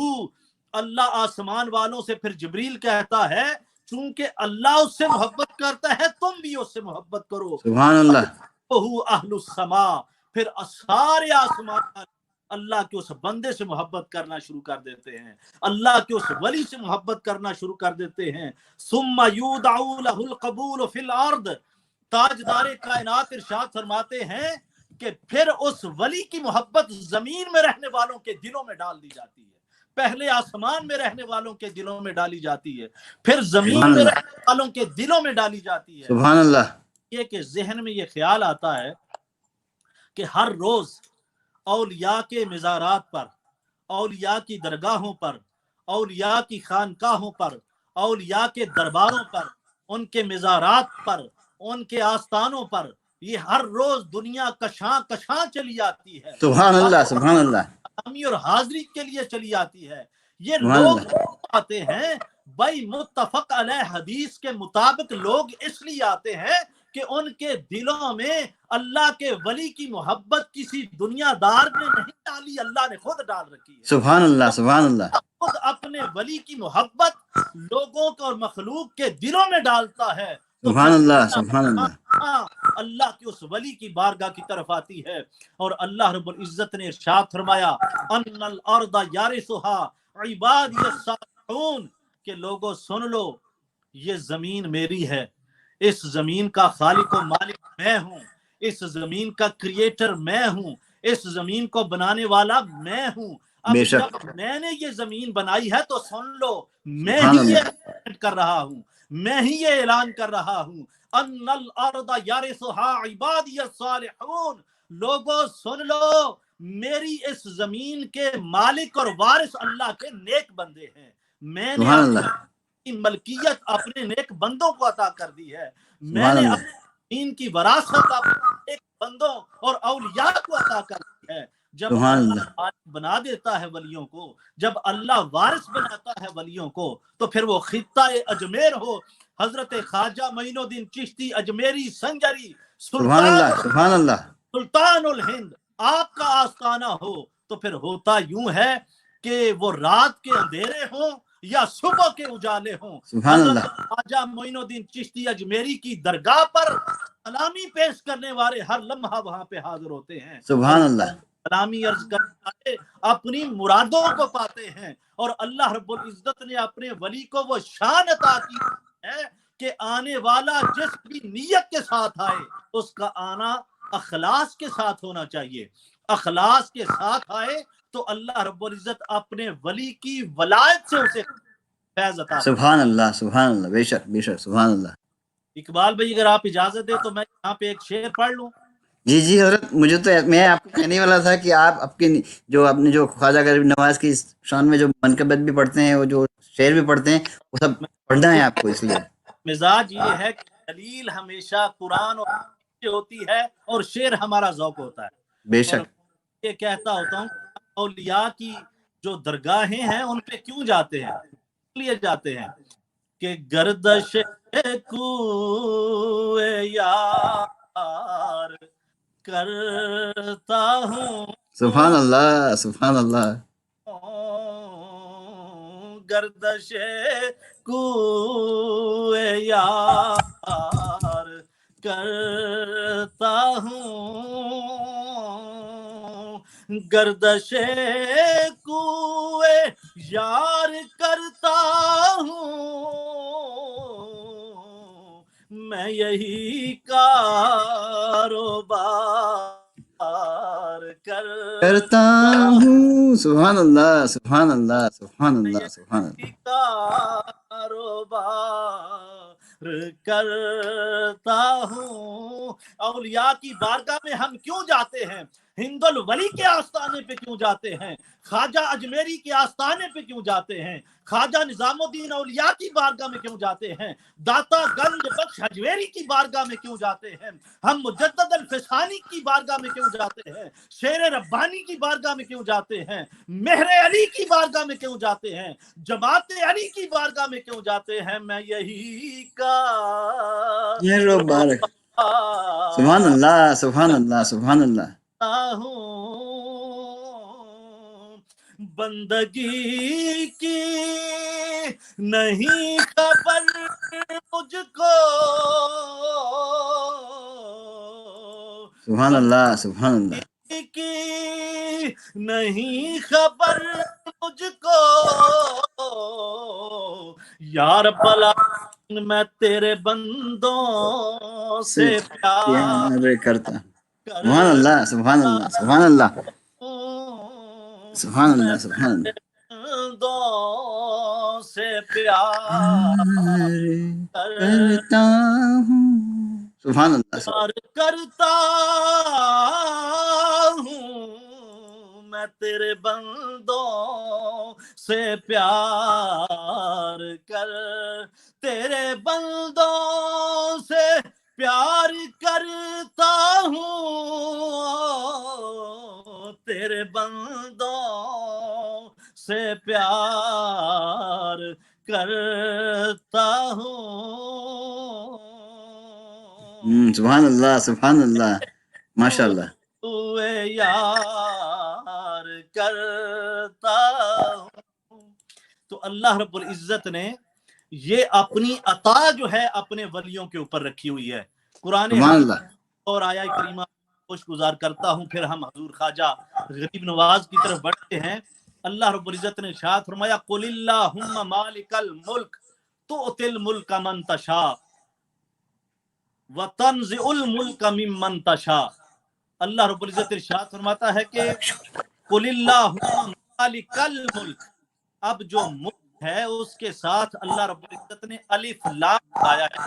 Speaker 5: اللہ آسمان والوں سے پھر جبریل کہتا ہے چونکہ اللہ اس سے محبت کرتا ہے تم بھی اس سے محبت کرو.
Speaker 1: سبحان اللہ،
Speaker 5: اہل السماء، پھر سارے آسمان اللہ کے اس بندے سے محبت کرنا شروع کر دیتے ہیں، اللہ کے اس ولی سے محبت کرنا شروع کر دیتے ہیں. ثم یودع له القبول فی الارض، تاجدار کائنات ارشاد فرماتے ہیں کہ پھر اس ولی کی محبت زمین میں رہنے والوں کے دلوں میں ڈال دی جاتی ہے. پہلے آسمان میں رہنے والوں کے دلوں میں ڈالی جاتی ہے، پھر زمین میں رہنے والوں کے دلوں میں ڈالی جاتی ہے.
Speaker 1: سبحان اللہ.
Speaker 5: یہ کہ ذہن میں یہ خیال آتا ہے کہ ہر روز اولیاء کے مزارات پر، اولیاء کی درگاہوں پر، اولیاء کی خانقاہوں پر، اولیاء کے درباروں پر، ان کے مزارات پر، ان کے آستانوں پر یہ ہر روز دنیا کشاں کشاں چلی آتی ہے،
Speaker 1: سبحان اللہ سبحان اللہ
Speaker 5: غلامی اور حاضری کے لیے چلی آتی ہے۔ یہ
Speaker 1: سبحان
Speaker 5: لوگ
Speaker 1: اللہ
Speaker 5: آتے ہیں بھائی متفق علیہ حدیث کے مطابق، لوگ اس لیے آتے ہیں کہ ان کے دلوں میں اللہ کے ولی کی محبت کسی دنیا دار نے نہیں ڈالی، اللہ نے خود ڈال رکھی ہے۔
Speaker 1: سبحان اللہ سبحان اللہ
Speaker 5: خود اپنے ولی کی محبت لوگوں کو اور مخلوق کے دلوں میں ڈالتا ہے، تو
Speaker 1: سبحان
Speaker 5: پھر
Speaker 1: اللہ سبحان اللہ
Speaker 5: اللہ کی اس ولی کی بارگاہ کی طرف آتی ہے۔ اور اللہ رب العزت نے ارشاد فرمایا ان الارض یرثها عبادی الصالحون، کہ لوگوں سن لو یہ زمین میری ہے، اس زمین کا خالق و مالک میں ہوں، اس زمین کا کریٹر میں ہوں، اس زمین کو بنانے والا میں ہوں۔ اب
Speaker 1: بے شک
Speaker 5: جب میں نے یہ زمین بنائی ہے تو سن لو، میں
Speaker 1: سبحان
Speaker 5: ہی یہ
Speaker 1: اللہ
Speaker 5: اعلان کر رہا ہوں، میں ہی یہ اعلان کر رہا ہوں ان الارض یرثها عبادی الصالحون، لوگوں سن لو میری اس زمین کے مالک اور وارث اللہ کے نیک بندے ہیں، میں نے
Speaker 1: سبحان
Speaker 5: اپنی
Speaker 1: اللہ
Speaker 5: ملکیت اپنے نیک بندوں کو عطا کر دی ہے، میں
Speaker 1: سبحان
Speaker 5: نے
Speaker 1: اللہ
Speaker 5: اپنی زمین کی وراثت اپنے نیک بندوں اور اولیاء کو عطا کر دی ہے۔ جب
Speaker 1: سبحان
Speaker 5: اللہ
Speaker 1: اللہ
Speaker 5: وارث بنا دیتا ہے ولیوں کو، جب اللہ وارث بناتا ہے ولیوں کو، تو پھر وہ خطہ اجمیر ہو، حضرت خواجہ معین الدین چشتی اجمیری سنجری
Speaker 1: سبحان اللہ سبحان اللہ
Speaker 5: سلطان الہند آپ کا آستانہ ہو، تو پھر ہوتا یوں ہے کہ وہ رات کے اندھیرے ہوں یا صبح کے اجالے ہوں،
Speaker 1: سبحان
Speaker 5: حضرت
Speaker 1: اللہ
Speaker 5: خواجہ معین الدین چشتی اجمیری کی درگاہ پر سلامی پیش کرنے والے ہر لمحہ وہاں پہ حاضر ہوتے ہیں،
Speaker 1: سبحان اللہ
Speaker 5: سلامی عرض کرنے والے اپنی مرادوں کو پاتے ہیں، اور اللہ رب العزت نے اپنے ولی کو وہ شان عطا کی ہے کہ آنے والا جس بھی نیت کے ساتھ آئے اس کا آنا اخلاص کے ساتھ ہونا چاہیے، اخلاص کے ساتھ آئے تو اللہ رب العزت اپنے ولی کی ولایت سے اسے فیض عطا فرمائے۔
Speaker 1: سبحان اللہ سبحان اللہ بے شک سبحان اللہ
Speaker 5: اقبال بھائی اگر آپ اجازت دیں تو میں یہاں پہ ایک شعر پڑھ لوں۔
Speaker 1: جی جی حضرت مجھے تو میں آپ کو کہنے والا تھا کہ آپ آپ نے جو خواجہ غریب نواز کی شان میں جو منقبت بھی پڑھتے ہیں، وہ جو شعر بھی پڑھتے ہیں، وہ سب پڑھنا ہے آپ کو، اس لیے
Speaker 5: مزاج یہ ہے کہ دلیل ہمیشہ قرآن اور حدیث ہوتی ہے اور شعر ہمارا ذوق ہوتا ہے،
Speaker 1: بے
Speaker 5: اور
Speaker 1: شک
Speaker 5: یہ کہتا ہوتا ہوں اولیاء کی جو درگاہیں ہیں ان پہ کیوں جاتے ہیں، اس لیے جاتے ہیں کہ گردش کوئے یار کرتا ہوں،
Speaker 1: سبحان اللہ سبحان اللہ
Speaker 5: گردش کوئے یار کرتا ہوں، گردش کوئے یار کرتا ہوں، میں یہی کاروبار
Speaker 1: کرتا ہوں سبحان اللہ سبحان اللہ سبحان اللہ سبحان اللہ
Speaker 5: کاروبار کرتا ہوں۔ اولیاء کی بارگاہ میں ہم کیوں جاتے ہیں؟ ہند الولی کے آستانے پہ کیوں جاتے ہیں؟ خواجہ اجمیری کے آستانے پہ کیوں جاتے ہیں؟ خواجہ نظام الدین اولیاء کی بارگاہ میں کیوں جاتے ہیں؟ داتا گنج بخش حجویری کی بارگاہ میں کیوں جاتے ہیں؟ ہم مجدد الفسانی کی بارگاہ میں کیوں جاتے ہیں؟ شیر ربانی کی بارگاہ میں کیوں جاتے ہیں؟ مہر علی کی بارگاہ میں کیوں جاتے ہیں؟ جماعت علی کی بارگاہ میں کیوں جاتے ہیں؟ میں یہی
Speaker 1: سبحان اللہ سبحان اللہ سبحان اللہ
Speaker 5: ہوں، بندگی کی نہیں خبر مجھ کو،
Speaker 1: سبحان اللہ سبحان اللہ
Speaker 5: کی نہیں خبر مجھ کو، یار بلا میں تیرے بندوں سے
Speaker 1: پیار کرتا سبحان اللہ سبحان اللہ سبحان اللہ سبحان اللہ سبحان اللہ
Speaker 5: بندوں سے پیار
Speaker 1: کرتا ہوں سبحان اللہ
Speaker 5: کرتا ہوں، میں تیرے بندوں سے پیار کر، تیرے بندوں سے پیار کرتا بندوں سے پیار کرتا ہوں.
Speaker 1: سبحان اللہ سبحان اللہ ماشاء اللہ.
Speaker 5: ہوئے یار کرتا ہوں. تو اللہ رب العزت نے یہ اپنی عطا جو ہے اپنے ولیوں کے اوپر رکھی ہوئی ہے. قرآن
Speaker 1: سبحان اللہ.
Speaker 5: اور آیا کریمہ خوش گزار کرتا ہوں. پھر ہم حضور خواجہ غریب نواز کی طرف بڑھتے ہیں. اللہ رب العزت نے ارشاد فرمایا قل اللہم مالک الملک تؤتی الملک من تشاء وتنزع الملک ممن تشاء. اللہ رب العزت ارشاد فرماتا ہے کہ قل اللہم مالک الملک. اب جو ملک ہے اس کے ساتھ اللہ رب العزت نے الف لام آیا ہے.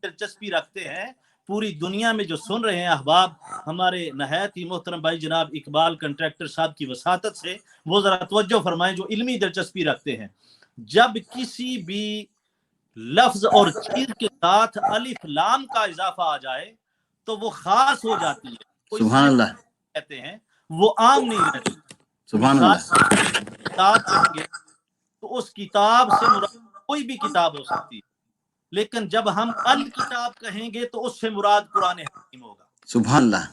Speaker 5: دلچسپی رکھتے ہیں پوری دنیا میں جو سن رہے ہیں احباب ہمارے نہایت ہی محترم بھائی جناب اقبال کنٹریکٹر صاحب کی وساطت سے وہ ذرا توجہ فرمائیں جو علمی دلچسپی رکھتے ہیں. جب کسی بھی لفظ اور چیز کے ساتھ الف لام کا اضافہ آ جائے تو وہ خاص ہو جاتی ہے.
Speaker 1: سبحان اللہ
Speaker 5: کہتے ہیں وہ عام نہیں رہتی.
Speaker 1: سبحان اللہ.
Speaker 5: کتاب کہیں گے تو اس کتاب سے مراد کوئی بھی کتاب ہو سکتی ہے لیکن جب ہم الکتاب کہیں گے تو اس سے مراد قرآن حکیم ہوگا.
Speaker 1: سبحان اللہ.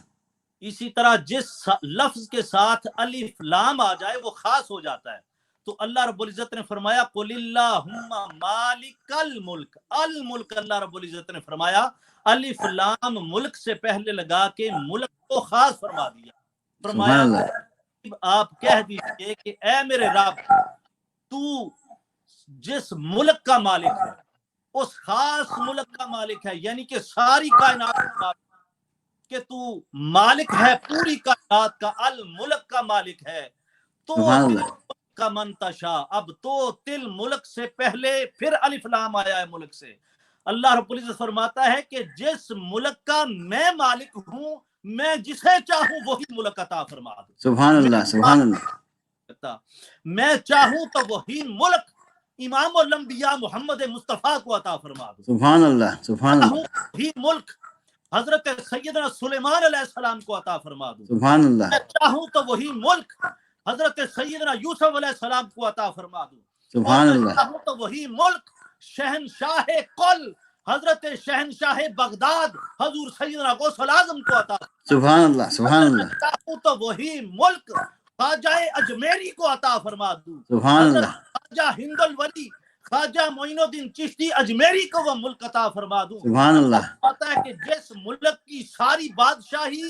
Speaker 5: اسی طرح جس لفظ کے ساتھ الف لام آ جائے وہ خاص ہو جاتا ہے. تو اللہ رب العزت نے فرمایا قل اللہم مالک الملک. الملک اللہ رب العزت نے فرمایا الف لام ملک سے پہلے لگا کے ملک کو خاص فرما دیا. فرمایا آپ کہہ دیجئے کہ اے میرے رب تو جس ملک کا مالک ہے اس خاص ملک کا مالک ہے یعنی کہ ساری کائنات کا مالک کہ تو مالک ہے پوری کائنات کا. الملک کا مالک ہے تو کا منتشا. اب تو تل ملک سے پہلے پھر الف لام آیا ہے ملک سے. اللہ رب العزت فرماتا ہے کہ جس ملک کا میں مالک ہوں میں جسے چاہوں وہی ملک عطا فرما دوں.
Speaker 1: سبحان اللہ سبحان اللہ.
Speaker 5: میں چاہوں تو وہی ملک امام الانبیاء محمد مصطفیٰ کو عطا فرما دوں.
Speaker 1: سبحان اللہ سبحان اللہ.
Speaker 5: وہی ملک حضرت سیدنا سلیمان علیہ السلام کو عطا فرما دوں.
Speaker 1: سبحان اللہ.
Speaker 5: میں چاہوں تو وہی ملک حضرت سیدنا یوسف علیہ السلام کو عطا فرما دوں.
Speaker 1: سبحان اللہ.
Speaker 5: میں چاہوں تو وہی ملک شہنشاہ قل حضرت شہنشاہ بغداد حضور سیدنا غوث الاعظم کو عطا.
Speaker 1: سبحان اللہ سبحان اللہ.
Speaker 5: میں چاہوں تو وہی ملک خواجہ اجمیری کو عطا فرما دوں.
Speaker 1: سبحان اللہ.
Speaker 5: خواجہ ہند الولی خواجہ معین الدین چشتی اجمیری کو وہ ملک عطا فرما دوں.
Speaker 1: سبحان اللہ.
Speaker 5: پتا ہے کہ جس ملک کی ساری بادشاہی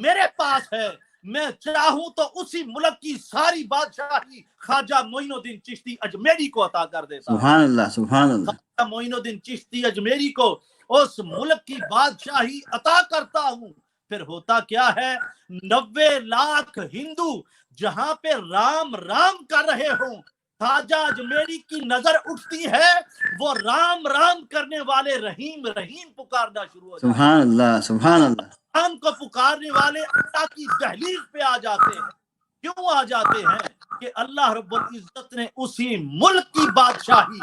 Speaker 5: میرے پاس ہے میں چاہوں تو اسی ملک کی ساری بادشاہی خواجہ معین الدین چشتی اجمیری کو عطا کر دیتا.
Speaker 1: سبحان اللہ سبحان اللہ.
Speaker 5: خواجہ معین الدین چشتی اجمیری کو اس ملک کی بادشاہی عطا کرتا ہوں. پھر ہوتا کیا ہے 90 لاکھ ہندو جہاں پہ رام رام کر رہے ہوں خواجہ اجمیری کی نظر اٹھتی ہے وہ رام رام کرنے والے رحیم رحیم پکارنا شروع ہو جاتے ہیں.
Speaker 1: سبحان اللہ سبحان اللہ.
Speaker 5: رام کو پکارنے والے اللہ کی دہلیز پہ آ جاتے ہیں. کیوں آ جاتے ہیں کہ اللہ رب العزت نے اسی ملک کی بادشاہی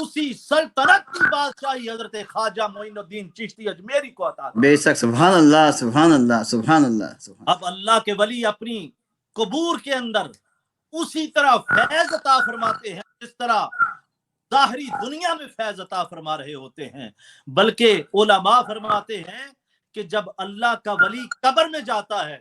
Speaker 5: اسی سلطنت کی بادشاہی حضرت خواجہ معین الدین چشتی اجمیری کو عطا کی.
Speaker 1: بے شک سبحان اللہ سبحان اللہ سبحان اللہ.
Speaker 5: اب اللہ کے ولی اپنی قبور کے اندر اسی طرح فیض عطا فرماتے ہیں جس طرح ظاہری دنیا میں فیض عطا فرما رہے ہوتے ہیں. بلکہ علماء فرماتے ہیں کہ جب اللہ کا ولی قبر میں جاتا ہے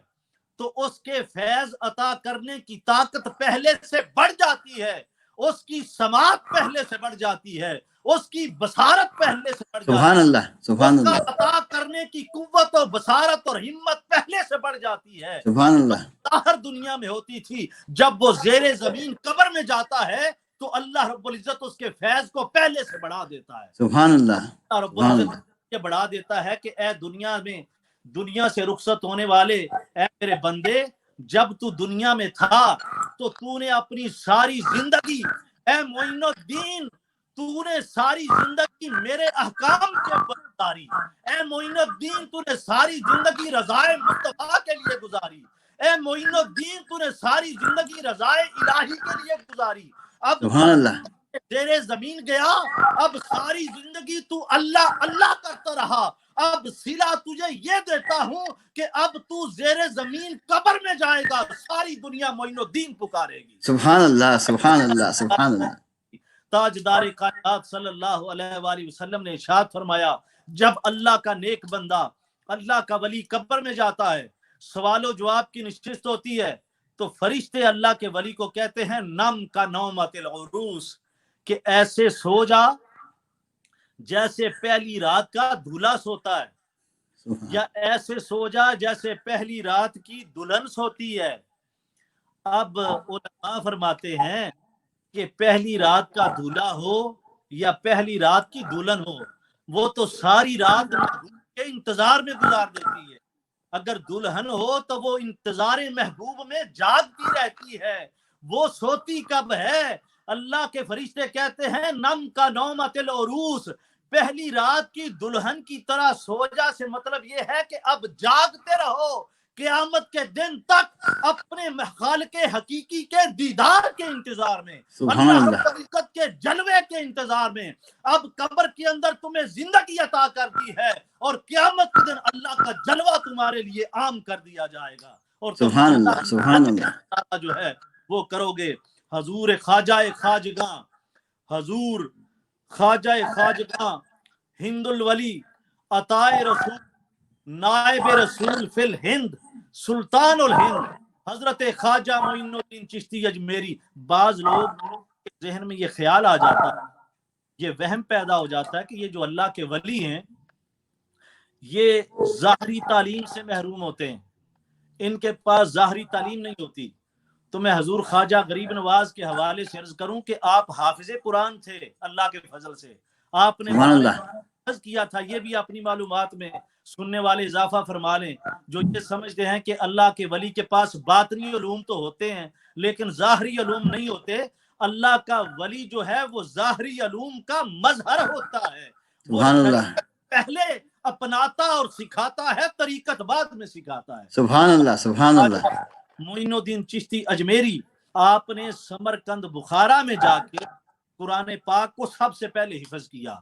Speaker 5: تو اس کے فیض عطا کرنے کی طاقت پہلے سے بڑھ جاتی ہے. اس کی سماعت پہلے سے بڑھ جاتی ہے. اس کی بصارت پہلے سے بڑھ جاتی ہے.
Speaker 1: سبحان اللہ سبحان
Speaker 5: اس کا
Speaker 1: اللہ.
Speaker 5: عطا کرنے کی قوت اور بصارت اور ہمت پہلے سے بڑھ جاتی ہے.
Speaker 1: سبحان اللہ.
Speaker 5: ہر دنیا میں ہوتی تھی. جب وہ زیر زمین قبر میں جاتا ہے تو اللہ رب العزت اس کے فیض کو پہلے سے بڑھا دیتا ہے.
Speaker 1: سبحان اللہ.
Speaker 5: اللہ رب العزت یہ بڑھا دیتا ہے کہ اے دنیا سے رخصت ہونے والے اے میرے بندے جب تو دنیا میں تھا تو تو نے اپنی ساری زندگی اے معین الدین تو نے ساری زندگی میرے احکام کے اوپر گزاری. اے معین الدین تو نے ساری زندگی رضائے مصطفیٰ کے لیے گزاری. اے معین الدین تو نے ساری زندگی رضائے الہی کے لیے گزاری. اب
Speaker 1: سبحان اللہ.
Speaker 5: زیر زمین گیا اب ساری زندگی تو اللہ اللہ کرتا رہا. اب صلہ تجھے یہ دیتا ہوں کہ اب تو زیر زمین قبر میں جائے گا، ساری دنیا معین الدین پکارے گی۔
Speaker 1: سبحان اللہ، سبحان اللہ، سبحان اللہ۔
Speaker 5: تاجدار کائنات صلی اللہ علیہ وآلہ وسلم نے ارشاد فرمایا، جب اللہ کا نیک بندہ، اللہ کا ولی قبر میں جاتا ہے، سوال و جواب کی نشست ہوتی ہے، تو فرشتے اللہ کے ولی کو کہتے ہیں نم کا نومت العروس، کہ ایسے سو جا جیسے پہلی رات کا دھولا سوتا ہے، یا ایسے سو جا جیسے پہلی رات کی دلہن سوتی ہے۔ اب علماء فرماتے ہیں کہ پہلی رات کا دھولا ہو یا پہلی رات کی دلہن ہو، وہ تو ساری رات محبوب کے انتظار میں گزار دیتی ہے۔ اگر دلہن ہو تو وہ انتظار محبوب میں جاگتی رہتی ہے، وہ سوتی کب ہے؟ اللہ کے فرشتے کہتے ہیں نم کا نومت العروس، پہلی رات کی دلہن کی طرح سو جا سے مطلب یہ ہے کہ اب جاگتے رہو قیامت کے دن تک اپنے خالق حقیقی کے دیدار کے انتظار میں، اللہ رب العزت کے جلوے کے انتظار میں۔ اب قبر کے اندر تمہیں زندگی عطا کر دی ہے اور قیامت کے دن اللہ کا جلوہ تمہارے لیے عام کر دیا جائے گا، اور
Speaker 1: سبحان اللہ، سبحان اللہ،
Speaker 5: جو ہے وہ کرو گے۔ حضور خواجہ خواجگاں، حضور خواجہ خواجگاں ہند الولی عطائے رسول نائب رسول فی الہند سلطان الہند حضرت خواجہ معین الدین چشتی اجمیری۔ بعض لوگ کے ذہن میں یہ خیال آ جاتا ہے، یہ وہم پیدا ہو جاتا ہے کہ یہ جو اللہ کے ولی ہیں یہ ظاہری تعلیم سے محروم ہوتے ہیں، ان کے پاس ظاہری تعلیم نہیں ہوتی۔ تو میں حضور خواجہ غریب نواز کے حوالے سے عرض کروں کہ آپ حافظ قرآن تھے اللہ کے فضل سے، آپ نے حفظ کیا تھا، یہ بھی اپنی معلومات میں سننے والے اضافہ فرما لیں، جو یہ سمجھتے ہیں کہ اللہ کے ولی کے پاس باطنی علوم تو ہوتے ہیں لیکن ظاہری علوم نہیں ہوتے۔ اللہ کا ولی جو ہے وہ ظاہری علوم کا مظہر ہوتا ہے، وہ پہلے اپناتا اور سکھاتا ہے، طریقت بعد میں سکھاتا ہے۔
Speaker 1: سبحان اللہ، سبحان اللہ۔
Speaker 5: معین الدین چشتی اجمیری، آپ نے سمرقند بخارا میں جا کے قرآن پاک کو سب سے پہلے حفظ کیا،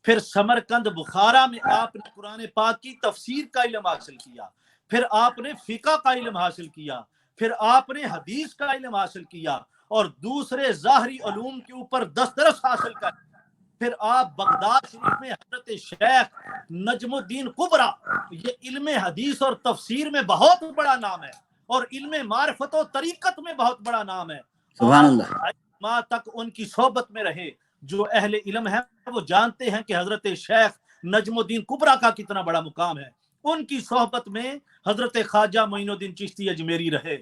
Speaker 5: پھر سمرقند بخارا میں آپ نے قرآن پاک کی تفسیر کا علم حاصل کیا، پھر آپ نے فقہ کا علم حاصل کیا، پھر آپ نے حدیث کا علم حاصل کیا اور دوسرے ظاہری علوم کے اوپر دسترس حاصل کر، پھر آپ بغداد شریف میں حضرت شیخ نجم الدین کبرا، یہ علم حدیث اور تفسیر میں بہت بڑا نام ہے اور علم معرفت و طریقت میں بہت بڑا نام ہے۔
Speaker 1: سبحان اللہ۔
Speaker 5: ماں تک ان کی صحبت میں رہے، جو اہل علم ہیں وہ جانتے ہیں کہ حضرت شیخ نجم الدین کبرا کا کتنا بڑا مقام ہے۔ ان کی صحبت میں حضرت خواجہ معین الدین چشتی اجمیری رہے،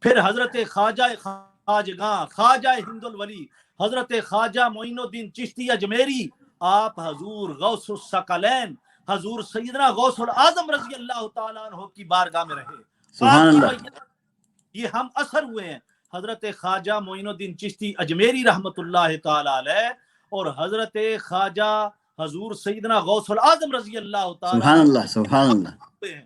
Speaker 5: پھر حضرت خواجہ خواجگاں خواجہ ہند الولی حضرت خواجہ معین الدین چشتی اجمیری، آپ حضور غوث الثقلین حضور سیدنا غوث العظم رضی اللہ تعالیٰ عنہ کی بارگاہ میں رہے۔
Speaker 1: سبحان اللہ۔
Speaker 5: یہ ہم اثر ہوئے ہیں حضرت خواجہ معین الدین چشتی اجمیری رحمت اللہ تعالی علیہ اور حضرت خواجہ حضور سیدنا غوث العظم رضی اللہ تعالی
Speaker 1: سبحان اللہ، سبحان اللہ۔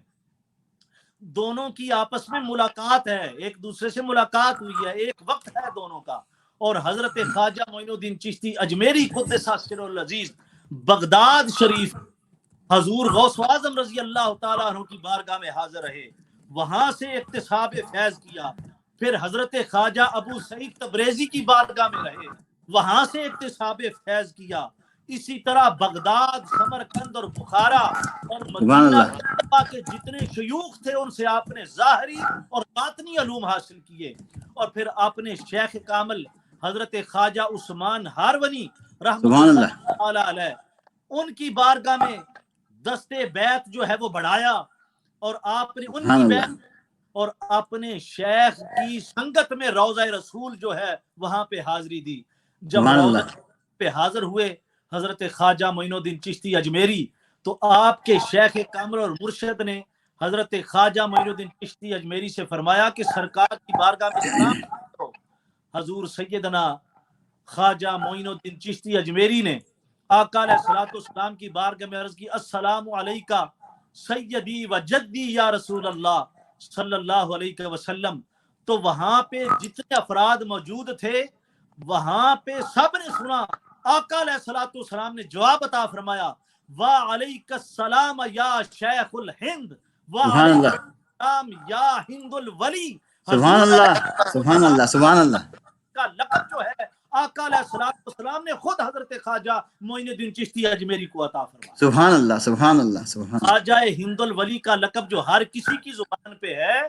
Speaker 5: دونوں کی آپس میں ملاقات ہے، ایک دوسرے سے ملاقات ہوئی ہے، ایک وقت ہے دونوں کا۔ اور حضرت خواجہ معین الدین چشتی اجمیری قدس سر العزیز بغداد شریف حضور غوث اعظم رضی اللہ تعالیٰ عنہ کی بارگاہ میں حاضر رہے، وہاں سے اکتساب فیض کیا، پھر حضرت خواجہ ابو سعید تبریزی کی بارگاہ میں رہے، وہاں سے اکتساب فیض کیا۔ اسی طرح بغداد، سمرقند اور بخارا اور مدینہ کے جتنے شیوخ تھے ان سے آپ نے ظاہری اور باطنی علوم حاصل کیے، اور پھر آپ نے شیخ کامل حضرت خواجہ عثمان ہارونی رحمۃ اللہ علیہ ان کی بارگاہ میں دستے بیعت جو ہے وہ بڑھایا، اور آپ نے ان کی بیعت اور اپنے شیخ کی سنگت میں روضہ رسول جو ہے وہاں پہ حاضری دی۔ جب روضہ پہ حاضر ہوئے حضرت خواجہ معین الدین چشتی اجمیری تو آپ کے شیخ کامل اور مرشد نے حضرت خواجہ معین الدین چشتی اجمیری سے فرمایا کہ سرکار کی بارگاہ میں سلام کرو۔ حضور سیدنا خواجہ معین الدین چشتی اجمیری نے آقا علیہ الصلوۃ والسلام کی بارگاہ میں عرض کی السلام علیکہ سیدی و جدی یا رسول اللہ صلی اللہ علیہ وسلم۔ تو وہاں پہ جتنے افراد موجود تھے وہاں پہ سب نے سنا، آقا علیہ الصلوۃ والسلام نے جواب عطا فرمایا وعلیک السلام یا شیخ الہند
Speaker 1: سبحان
Speaker 5: وعلیک
Speaker 1: اللہ
Speaker 5: السلام یا ہند الولی.
Speaker 1: سبحان
Speaker 5: حضور
Speaker 1: اللہ سبحان اللہ سبحان اللہ.
Speaker 5: کا لقب جو ہے آقا علیہ السلام نے خود حضرت خواجہ معین الدین چشتی اجمیری کو عطا فرمایا.
Speaker 1: سبحان اللہ سبحان اللہ سبحان اللہ.
Speaker 5: خواجہ ہند الولی کا لقب جو ہر کسی کی زبان پہ ہے،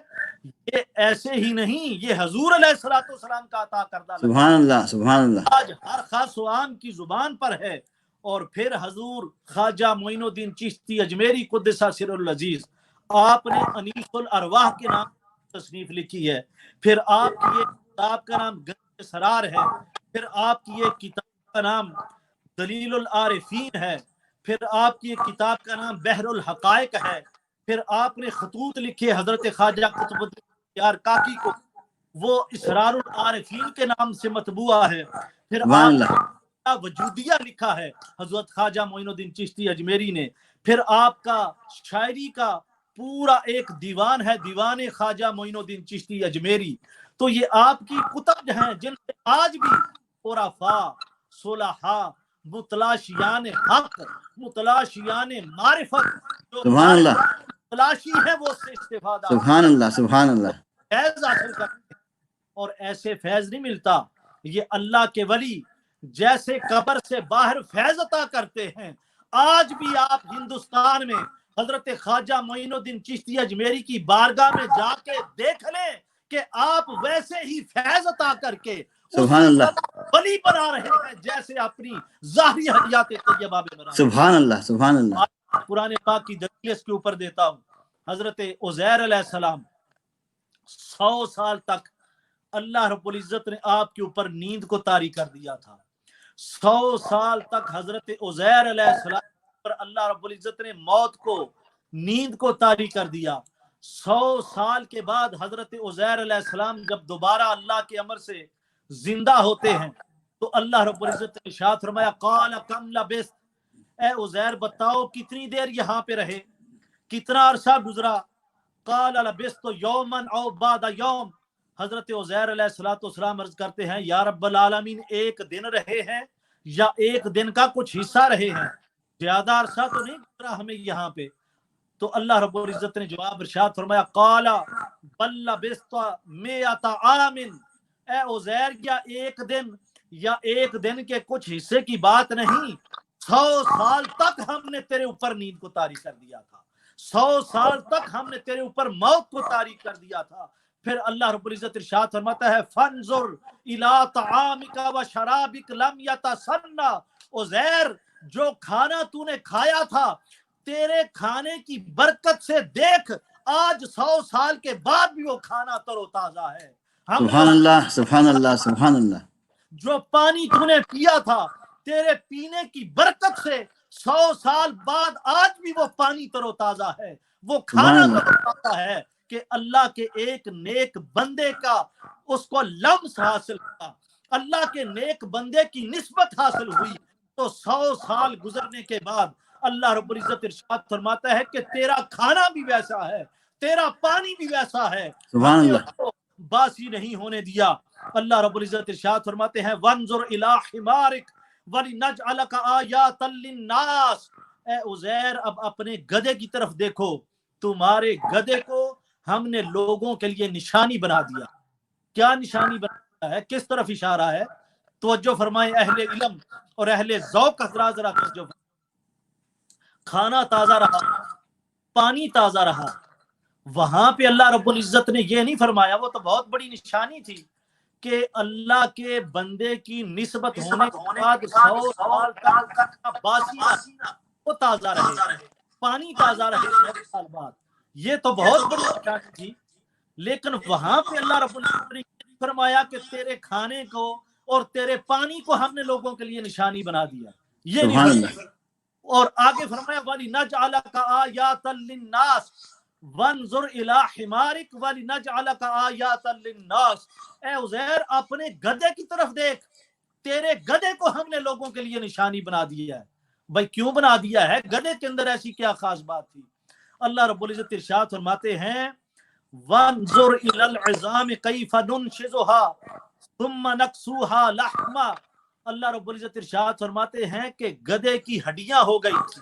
Speaker 5: یہ ایسے ہی نہیں، یہ حضور علیہ السلام کا عطا کردہ لقب
Speaker 1: سبحان اللہ سبحان اللہ.
Speaker 5: آج ہر خاص و عام کی زبان پر ہے. اور پھر حضور خواجہ معین الدین چشتی اجمیری قدس سر العزیز، آپ نے انیس الارواح کے نام تصنیف لکھی ہے. پھر آپ کی یہ کتاب کا نام گنج سرار ہے. پھر آپ کی یہ کتاب کا نام دلیل العارفین ہے. پھر آپ کی یہ کتاب کا نام بحر الحقائق ہے. پھر آپ نے خطوط لکھے حضرت خواجہ قطب الدین یار کاکی کو، وہ اسرار العارفین کے نام سے مطبوع ہے. پھر
Speaker 1: سبحان
Speaker 5: آپ
Speaker 1: اللہ
Speaker 5: کا وجودیہ لکھا ہے حضرت خواجہ معین الدین چشتی اجمیری نے. پھر آپ کا شاعری کا پورا ایک دیوان ہے، دیوان خواجہ معین الدین چشتی اجمیری. تو یہ آپ کی کتب ہیں جن سے آج بھی عرفاء، صلحاء، متلاشیان حق، متلاشیان معرفت جو
Speaker 1: سبحان اللہ
Speaker 5: متلاشی ہیں وہ اس سے استفادہ
Speaker 1: سبحان اللہ سبحان اللہ.
Speaker 5: فیض حاصل کرتے ہیں. اور ایسے فیض نہیں ملتا، یہ اللہ کے ولی جیسے قبر سے باہر فیض عطا کرتے ہیں. آج بھی آپ ہندوستان میں حضرت خواجہ معین الدین چشتی اجمیری کی بارگاہ میں جا کے دیکھ لیں کہ آپ ویسے ہی فیض عطا کر کے
Speaker 1: سبحان اللہ
Speaker 5: ولی بنا رہے ہیں جیسے اپنی ظاہری حیات طیبہ میں بنا رہے ہیں.
Speaker 1: سبحان اللہ سبحان اللہ.
Speaker 5: قرآن پاک کی دلیل اس کے اوپر دیتا ہوں. حضرت عزیر علیہ السلام 100 سال تک اللہ رب العزت نے آپ کے اوپر نیند کو طاری کر دیا تھا. 100 سال تک حضرت عزیر علیہ السلام پر اللہ رب العزت نے موت کو، نیند کو طاری کر دیا. 100 سال کے بعد حضرت عزیر علیہ السلام جب دوبارہ اللہ کے امر سے زندہ ہوتے ہیں تو اللہ رب العزت نے ارشاد فرمایا قال کم لبثت، اے عزیر بتاؤ کتنی دیر یہاں پہ رہے، کتنا عرصہ گزرا. قال لبثت یوما او بعد یوم، حضرت عزیر علیہ السلام عرض کرتے ہیں یا رب العالمین ایک دن رہے ہیں یا ایک دن کا کچھ حصہ رہے ہیں، زیادہ عرصہ تو نہیں گزرا ہمیں یہاں پہ. تو اللہ رب العزت نے جواب ارشاد فرمایا قال بل لبثت مئۃ عام، اے عزیر کیا ایک دن یا ایک دن کے کچھ حصے کی بات نہیں، 100 سال تک ہم نے تیرے اوپر نیند کو طاری کر دیا تھا، 100 سال تک ہم نے تیرے اوپر موت کو طاری کر دیا تھا. پھر اللہ رب العزت ارشاد فرماتا ہے فانظر الی طعامک و شرابک لم یتسنى، عزیر جو کھانا تو نے کھایا تھا تیرے کھانے کی برکت سے دیکھ آج 100 سال کے بعد بھی وہ کھانا تر و تازہ ہے. ہم
Speaker 1: سبحان اللہ سبحان اللہ سبحان اللہ.
Speaker 5: جو پانی تو نے پیا تھا تیرے پینے کی برکت سے 100 سال بعد آج بھی وہ پانی تر و تازہ ہے، وہ کھانا تر و تازہ ہے کہ اللہ کے ایک نیک بندے کا اس کو لمس حاصل ہوا، اللہ کے نیک بندے کی نسبت حاصل ہوئی. تو 100 سال گزرنے کے بعد اللہ رب العزت ارشاد فرماتا ہے کہ تیرا کھانا بھی ویسا ہے، تیرا پانی بھی ویسا ہے،
Speaker 1: سبحان
Speaker 5: ہم نے
Speaker 1: اللہ
Speaker 5: اس کو باسی نہیں ہونے دیا. اللہ رب العزت ارشاد فرماتے ہیں وانظر الی حمارک ولنجعلک آیات للناس، اے عزیر اب اپنے گدھے کی طرف دیکھو، تمہارے گدھے کو ہم نے لوگوں کے لیے نشانی بنا دیا. کیا نشانی بنا دیا ہے، کس طرف اشارہ ہے؟ توجہ فرمائیں اہل علم اور اہل ذوق حضرات ذرا توجہ. کھانا تازہ رہا، پانی تازہ رہا، وہاں پہ اللہ رب العزت نے یہ نہیں فرمایا، وہ تو بہت بڑی نشانی تھی کہ اللہ کے بندے کی نسبت ہونے کے بعد 100 سال تک باسی وہ تازہ رہے، پانی تازہ رہے 100 سال بعد. یہ تو بہت بڑی نشانی تھی. لیکن وہاں پہ اللہ رب العزت نے فرمایا کہ تیرے کھانے کو اور تیرے پانی کو ہم نے لوگوں کے لیے نشانی بنا دیا. یہ
Speaker 1: سبحان
Speaker 5: نہیں.
Speaker 1: اللہ
Speaker 5: اور آگے فرمایا وَلِنَجْعَلَكَ آیَاتًا لِلنَّاسِ وَانظُرْ إِلَىٰ حِمَارِكَ وَلِنَجْعَلَكَ آیَاتًا لِلنَّاسِ، اے عزیر اپنے گدھے کی طرف دیکھ، تیرے گدھے کو ہم نے لوگوں کے لیے نشانی بنا دیا ہے. بھائی کیوں بنا دیا ہے؟ گدھے کے اندر ایسی کیا خاص بات تھی؟ اللہ رب العزت ارشاد فرماتے ہیں وَانظُرْ إِلَى الْعِظَامِ كَيْفَ نُنشِزُهَا ثُمَّ نَكْسُوهَا لَحْمًا. اللہ رب العزت ارشاد فرماتے ہیں کہ گدھے کی ہڈیاں ہو گئی تھی،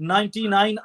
Speaker 5: 99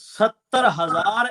Speaker 5: 70,000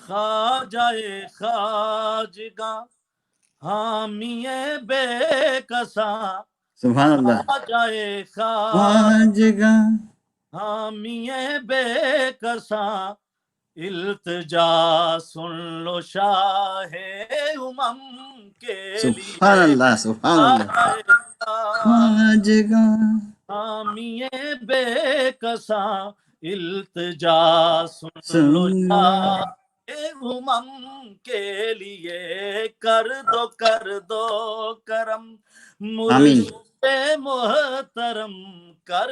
Speaker 5: خواجہ خواجگاں حامی بے کساں
Speaker 1: سبحان اللہ
Speaker 5: خواجہ
Speaker 1: خواجگاں
Speaker 5: حامی بے کساں التجا سن لو شاہ امم کے
Speaker 1: سبحان
Speaker 5: لیے
Speaker 1: اللہ سبحان اللہ خواجگاں
Speaker 5: حامی بے کساں التجا سن لو
Speaker 1: سن
Speaker 5: شاہ امم کے لیے کر دو کرم
Speaker 1: آمین
Speaker 5: مرشد محترم کر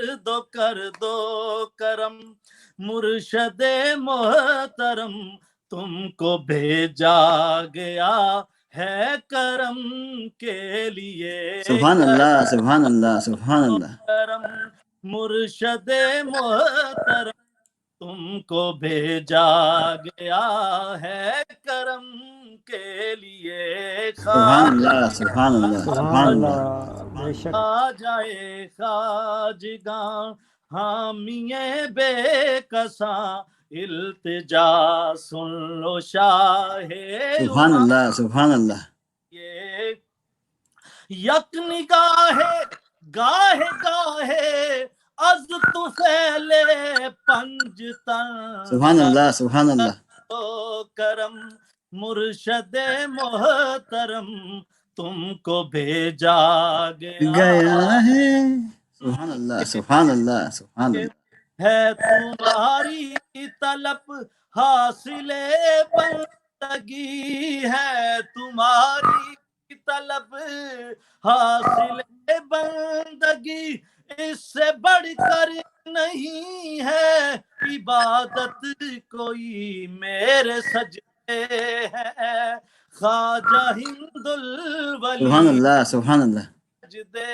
Speaker 5: دو کرم مرشد محترم تم کو بھیجا گیا ہے کرم کے لیے
Speaker 1: سبحان اللہ سبحان اللہ سبحان اللہ
Speaker 5: کرم مرشد محترم تم کو بھیجا گیا ہے کرم کے لیے
Speaker 1: سبحان اللہ سبحان اللہ
Speaker 4: سبحان
Speaker 1: سبحان اللہ
Speaker 4: اللہ بے شک
Speaker 5: خواجہ خواجگاں حامی بے کساں التجا سن لو شاہ
Speaker 1: سبحان اللہ سبحان اللہ
Speaker 5: یہ یک نگاہ گاہے از تو پھیلے پنج تن
Speaker 1: سبحان اللہ سبحان اللہ
Speaker 5: تو کرم مرشد محترم تم کو بھیجا
Speaker 1: گیا ہے سبحان اللہ سبحان اللہ سبحان اللہ
Speaker 5: ہے تمہاری طلب حاصل بندگی ہے تمہاری طلب حاصل بندگی اس سے بڑھ کر نہیں ہے عبادت کوئی میرے سجدے ہے خواجہ ہند
Speaker 1: سبحان
Speaker 5: الولی
Speaker 1: اللہ سبحان اللہ
Speaker 5: سجدے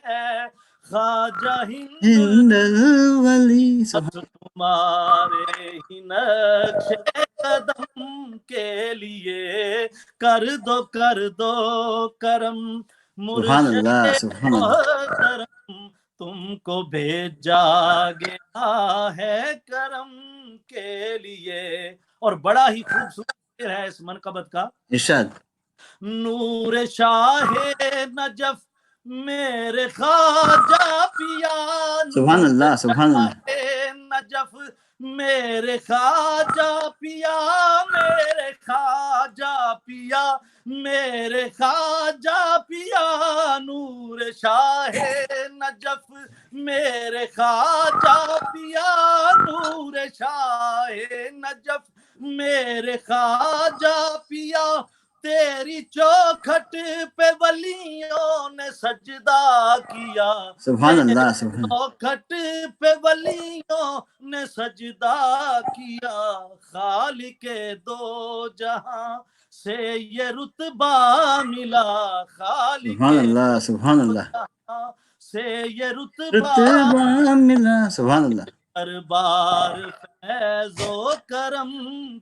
Speaker 5: ہے خواجہ ہند
Speaker 1: ہند الولی
Speaker 5: بس تمہارے ہی نقش قدم کے لیے کر دو کرم
Speaker 1: سبحان
Speaker 5: مرشد
Speaker 1: اللہ سبحان اللہ
Speaker 5: محترم تم کو بھیجا گیا ہے کرم کے لیے اور بڑا ہی خوبصورت شعر ہے اس منقبت کا
Speaker 1: ارشاد
Speaker 5: نور شاہ نجف میرے خواجہ پیا
Speaker 1: سبحان اللہ سبحان اللہ
Speaker 5: نجف میرے خواجہ پیا میرے خواجہ پیا میرے خواجہ پیا نور شاہ نجف میرے خواجہ پیا نور شاہ نجف میرے خواجہ پیا تیری چوکھٹ پہ ولیوں نے سجدہ کیا
Speaker 1: سبحان اللہ سبحان
Speaker 5: چوکھٹ پہ ولیوں نے سجدہ کیا خالق دو جہاں سے یہ رتبہ ملا خالق
Speaker 1: سبحان اللہ سبحان اللہ
Speaker 5: جہاں سے یہ رتبہ
Speaker 1: رتبہ ملا سبحان اللہ
Speaker 5: دربار فیض و کرم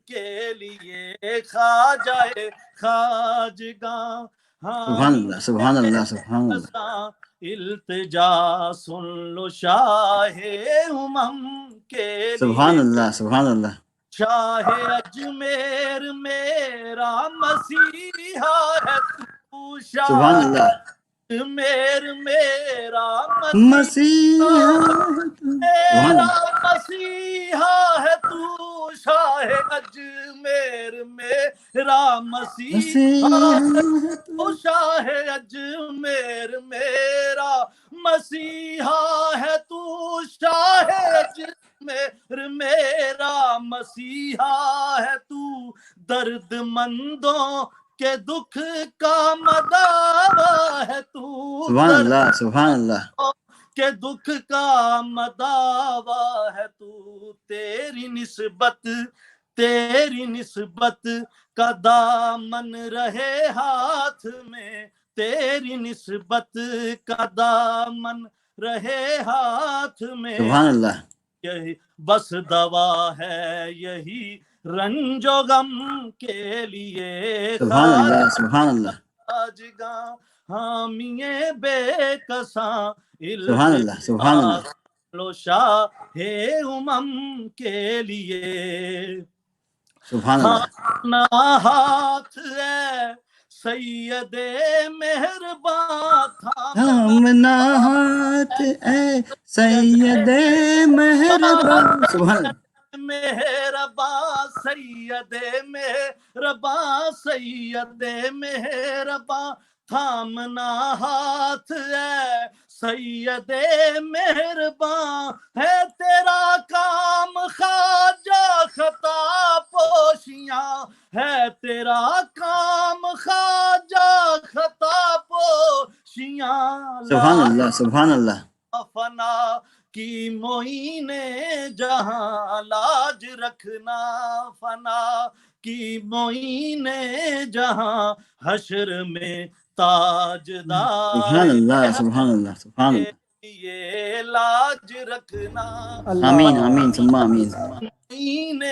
Speaker 5: کے لیے خواجہ خواجگاں
Speaker 1: سبحان اللہ سبحان اللہ سبحان اللہ
Speaker 5: التجا سن لو شاہ امم کے
Speaker 1: سبحان
Speaker 5: لیے
Speaker 1: اللہ سبحان اللہ
Speaker 5: شاہ اجمیر میرا مسیحا ہے تو
Speaker 1: سبحان
Speaker 5: شاہ
Speaker 1: اللہ
Speaker 5: اجمیر میرا
Speaker 1: مسیحا
Speaker 5: میرا مسیحا ہے تو شاہ اجمیر میرا مسیحا ہے تو شاہ اجمیر میرا مسیحا ہے تو شاہ اجمیر میرا مسیحا ہے تو درد مندوں کے دکھ کا مداوا ہے تو
Speaker 1: سبحان اللہ سبحان اللہ
Speaker 5: کہ دکھ کا مداوا ہے تو تیری نسبت کا دامن رہے ہاتھ میں تیری نسبت کا دامن رہے ہاتھ میں
Speaker 1: سبحان اللہ
Speaker 5: یہی بس دوا ہے یہی رنج و غم کے لیے
Speaker 1: سبحان اللہ سبحان اللہ
Speaker 5: خواجگاں حامی بے کساں
Speaker 1: سبحان اللہ سبحان اللہ
Speaker 5: لو شاہ امم کے لیے
Speaker 1: سبحان اللہ
Speaker 5: تھامنا ہاتھ ہے سید مہرباں،
Speaker 1: تھامنا ہاتھ اے سید مہربان، سبحان اللہ
Speaker 5: مہرباں سید مہرباں سید مہرباں، تھامنا ہاتھ ہے سید مہرباں، ہے تیرا کام خواجہ خطا پوشیاں، ہے تیرا کام خواجہ خطا پوشیاں،
Speaker 1: سبحان اللہ سبحان اللہ
Speaker 5: فنا کی معین جہاں لاج رکھنا، فنا کی معین جہاں حشر میں تاجدار
Speaker 1: سبحان اللہ سبحان اللہ سبحان اللہ،
Speaker 5: یہ لاج رکھنا،
Speaker 1: آمین آمین ثم آمین،
Speaker 5: معین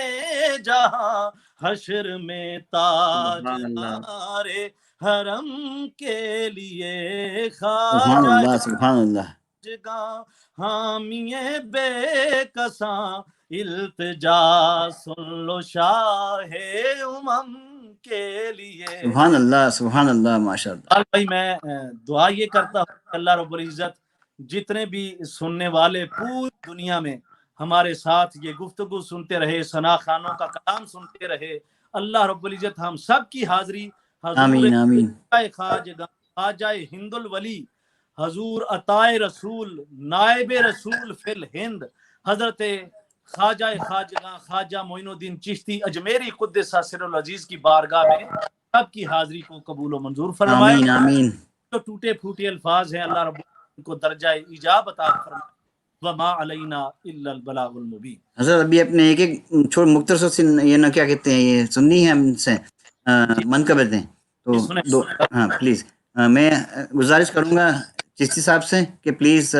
Speaker 5: جہاں حشر میں
Speaker 3: سبحان اللہ
Speaker 5: تاجدار حرم کے لیے
Speaker 1: سبحان
Speaker 5: خواجہ
Speaker 1: اللہ سبحان اللہ،
Speaker 5: جگاں حامی بے کساں التجا سن لو شاہ کے لیے۔
Speaker 1: سبحان اللہ سبحان اللہ، ماشاء اللہ،
Speaker 5: بھائی میں دعا یہ کرتا ہوں کہ اللہ رب العزت جتنے بھی سننے والے پوری دنیا میں ہمارے ساتھ یہ گفتگو سنتے رہے، ثنا خانوں کا کلام سنتے رہے، اللہ رب العزت ہم سب کی حاضری حضور
Speaker 1: آمین آمین،
Speaker 5: خواجہ ہند الولی حضور عطائے رسول نائب رسول فی الہند حضرت خواجہ خواجہ معین الدین چشتی اجمیری قدس سر العزیز کی بارگاہ میں سب کی حاضری کو قبول و منظور فرمائے۔
Speaker 1: آمین آمین،
Speaker 5: جو ٹوٹے پھوٹے الفاظ ہیں اللہ رب العالمین کو درجہ ایجاب عطا فرمائے، وما علینا الا البلاغ المبین۔
Speaker 1: حضرت ابھی اپنے ایک چھوٹ مختصر سے یہ نہ کیا کہتے ہیں یہ سننی ہے ہم سے منقبتیں، تو دو ہاں پلیز میں گزارش کروں گا چشتی صاحب سے کہ پلیز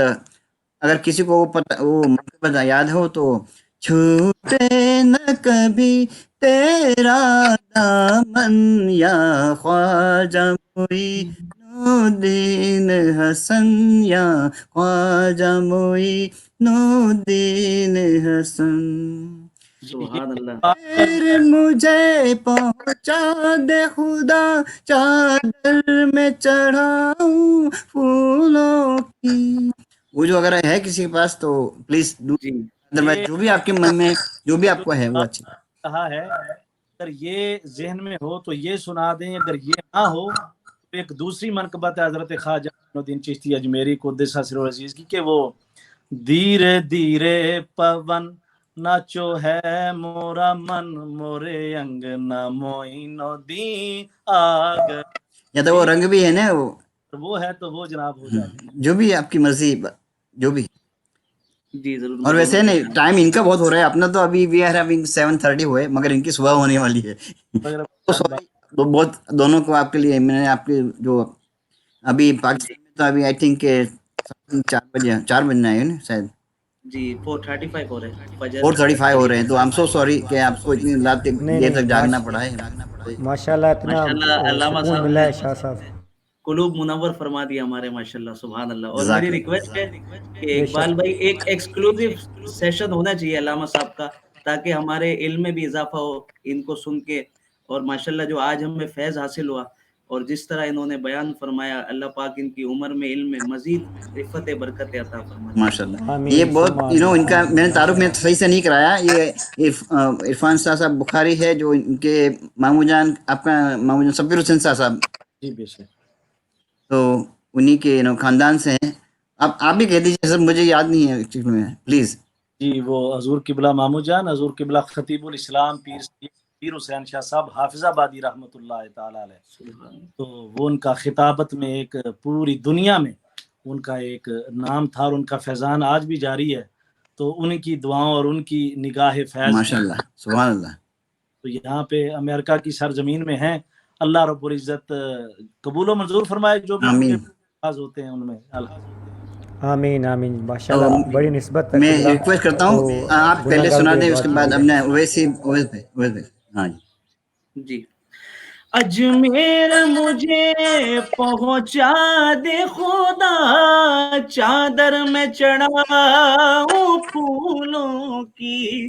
Speaker 1: اگر کسی کو وہ پتہ وہ منقبت یاد ہو تو چھوٹے نہ کبھی تیرا دامن یا خواجہ معین الدین حسن، یا خواجہ معین الدین حسن،
Speaker 3: سبحان اللہ
Speaker 1: پھر مجھے پہنچا دے خدا چادر میں چڑھاؤں پھولوں کی، وہ جو اگر ہے کسی کے پاس تو پلیز
Speaker 3: جی
Speaker 1: جو بھی آپ کے من میں جو بھی آپ کو ہے وہ اچھی
Speaker 5: کہا ہے اگر یہ ذہن میں ہو تو یہ سنا دیں، اگر یہ نہ ہو تو ایک دوسری منقبت ہے حضرت خواجہ معین الدین چشتی اجمیری قدس سر العزیز کی کہ وہ دھیرے دھیرے پون ناچو ہے مورا من مورے انگنا معین الدین آگے،
Speaker 1: یا تو وہ رنگ بھی ہے نا
Speaker 5: وہ ہے تو وہ جناب ہو جائے۔
Speaker 1: جو بھی آپ کی مرضی جو بھی،
Speaker 3: جی ضرور،
Speaker 1: اور
Speaker 3: میں
Speaker 1: ویسے
Speaker 3: دونوں
Speaker 1: نہیں ٹائم ان کا بہت ہو رہا ہے اپنا تو ابھی وی آر ہیونگ 7:30 ہوئے مگر ان کی صبح ہونے والی ہے، تو بہت دونوں کو آپ کے لیے میں نے آپ کے جو ابھی پاکستان میں تو ابھی آئی تھنک 4 بجنا ہے نا شاید
Speaker 3: جی 4:35 ہو رہے ہیں فجر
Speaker 1: 4:35 ہو رہے ہیں، تو آئی ایم سو سوری کہ آپ کو اتنی رات
Speaker 4: نہیں
Speaker 1: دیر تک
Speaker 4: نہیں
Speaker 1: جاگنا پڑا ہے۔
Speaker 4: ماشاءاللہ اتنا
Speaker 3: ماشاءاللہ علامہ
Speaker 4: سکون
Speaker 3: صاحب
Speaker 4: ملا
Speaker 3: نے
Speaker 4: ہے شاہ صاحب،
Speaker 3: قلوب منور فرما دیا ہمارے، ماشاءاللہ سبحان اللہ۔ اور
Speaker 1: جزاک
Speaker 3: میری
Speaker 1: اللہ۔
Speaker 3: ریکویسٹ ہے کہ
Speaker 4: بے
Speaker 3: اقبال
Speaker 4: شک
Speaker 3: بھائی ایک ایکسکلوزیو سیشن ہونا چاہیے علامہ صاحب کا، تاکہ ہمارے علم میں بھی اضافہ ہو ان کو سن کے، اور ماشاءاللہ جو آج ہمیں فیض حاصل ہوا اور جس طرح انہوں نے بیان فرمایا، اللہ پاک ان کی عمر میں علم میں مزید رفت برکت عطا فرمائے۔
Speaker 1: ماشاء اللہ، یہ
Speaker 4: آمین
Speaker 1: بہت
Speaker 4: ثم آمین
Speaker 1: ان کا میں نے تعارف میں
Speaker 4: ماشاءاللہ۔
Speaker 1: صحیح سے نہیں کرایا، یہ عرفان شاہ صاحب بخاری ہے جو ان کے مامو جان آپ کا مامو جان سبیر حسین شاہ صاحب،
Speaker 5: جی بے شک،
Speaker 1: تو انہی کے خاندان سے ہیں۔ آپ بھی کہہ دیجیے سر، مجھے یاد نہیں ہے ایکچولی میں، پلیز۔
Speaker 5: جی وہ حضور قبلہ مامو جان حضور قبلہ خطیب الاسلام پیر حسین شاہ صاحب حافظ آبادی رحمۃ اللہ تعالی علیہ، تو وہ ان کا خطابت میں ایک پوری دنیا میں ان کا ایک نام تھا اور ان کا فیضان آج بھی جاری ہے، تو ان کی دعاؤں اور ان کی نگاہ فیض
Speaker 1: ماشاء اللہ سبحان اللہ،
Speaker 5: تو یہاں پہ امریکہ کی سرزمین میں ہیں، اللہ رب العزت قبول و منظور فرمائے جو بھی ان کے
Speaker 1: آمین۔
Speaker 5: الفاظ ہوتے ہیں ان میں۔
Speaker 4: آمین آمین ماشاءاللہ، بڑی نسبت ہے
Speaker 1: میں
Speaker 4: قبلہ،
Speaker 1: ریکویسٹ کرتا ہوں
Speaker 4: تو
Speaker 1: آپ پہلے
Speaker 4: گناہگاروں
Speaker 1: سنا
Speaker 4: کے
Speaker 1: دیں، اس
Speaker 4: دعا
Speaker 1: کے
Speaker 4: کی
Speaker 1: بعد
Speaker 4: جائے۔
Speaker 1: اپنے اویس بھائی ہاں جی۔
Speaker 3: جی اجمیر مجھے پہنچا دے خدا چادر میں چڑھاؤں پھولوں کی،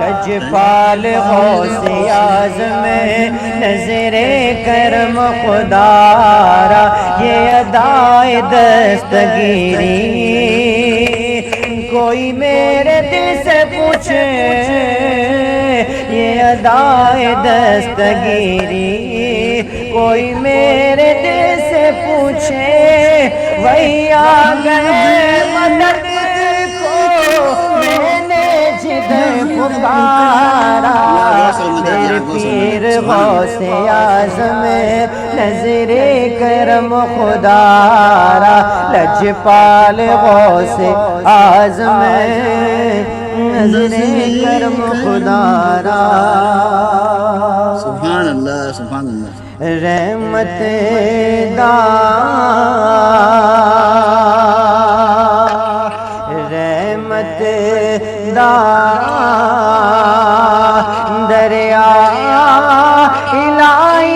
Speaker 6: لجپال غوث اعظم نظر کرم خدارا یہ ادائے دستگیری کوئی میرے دل سے پوچھے یہ ادائے دستگیری کوئی میرے دل سے پوچھے وہی آ گئے مدد کو میں نے جدھر پکارا میرے پیر غوث اعظم نظر کرم خدارا لجپال غوث اعظم نظر کرم خدارا
Speaker 1: سبحان اللہ سبحان اللہ
Speaker 6: رحمت دا رحمت دا دریا الہی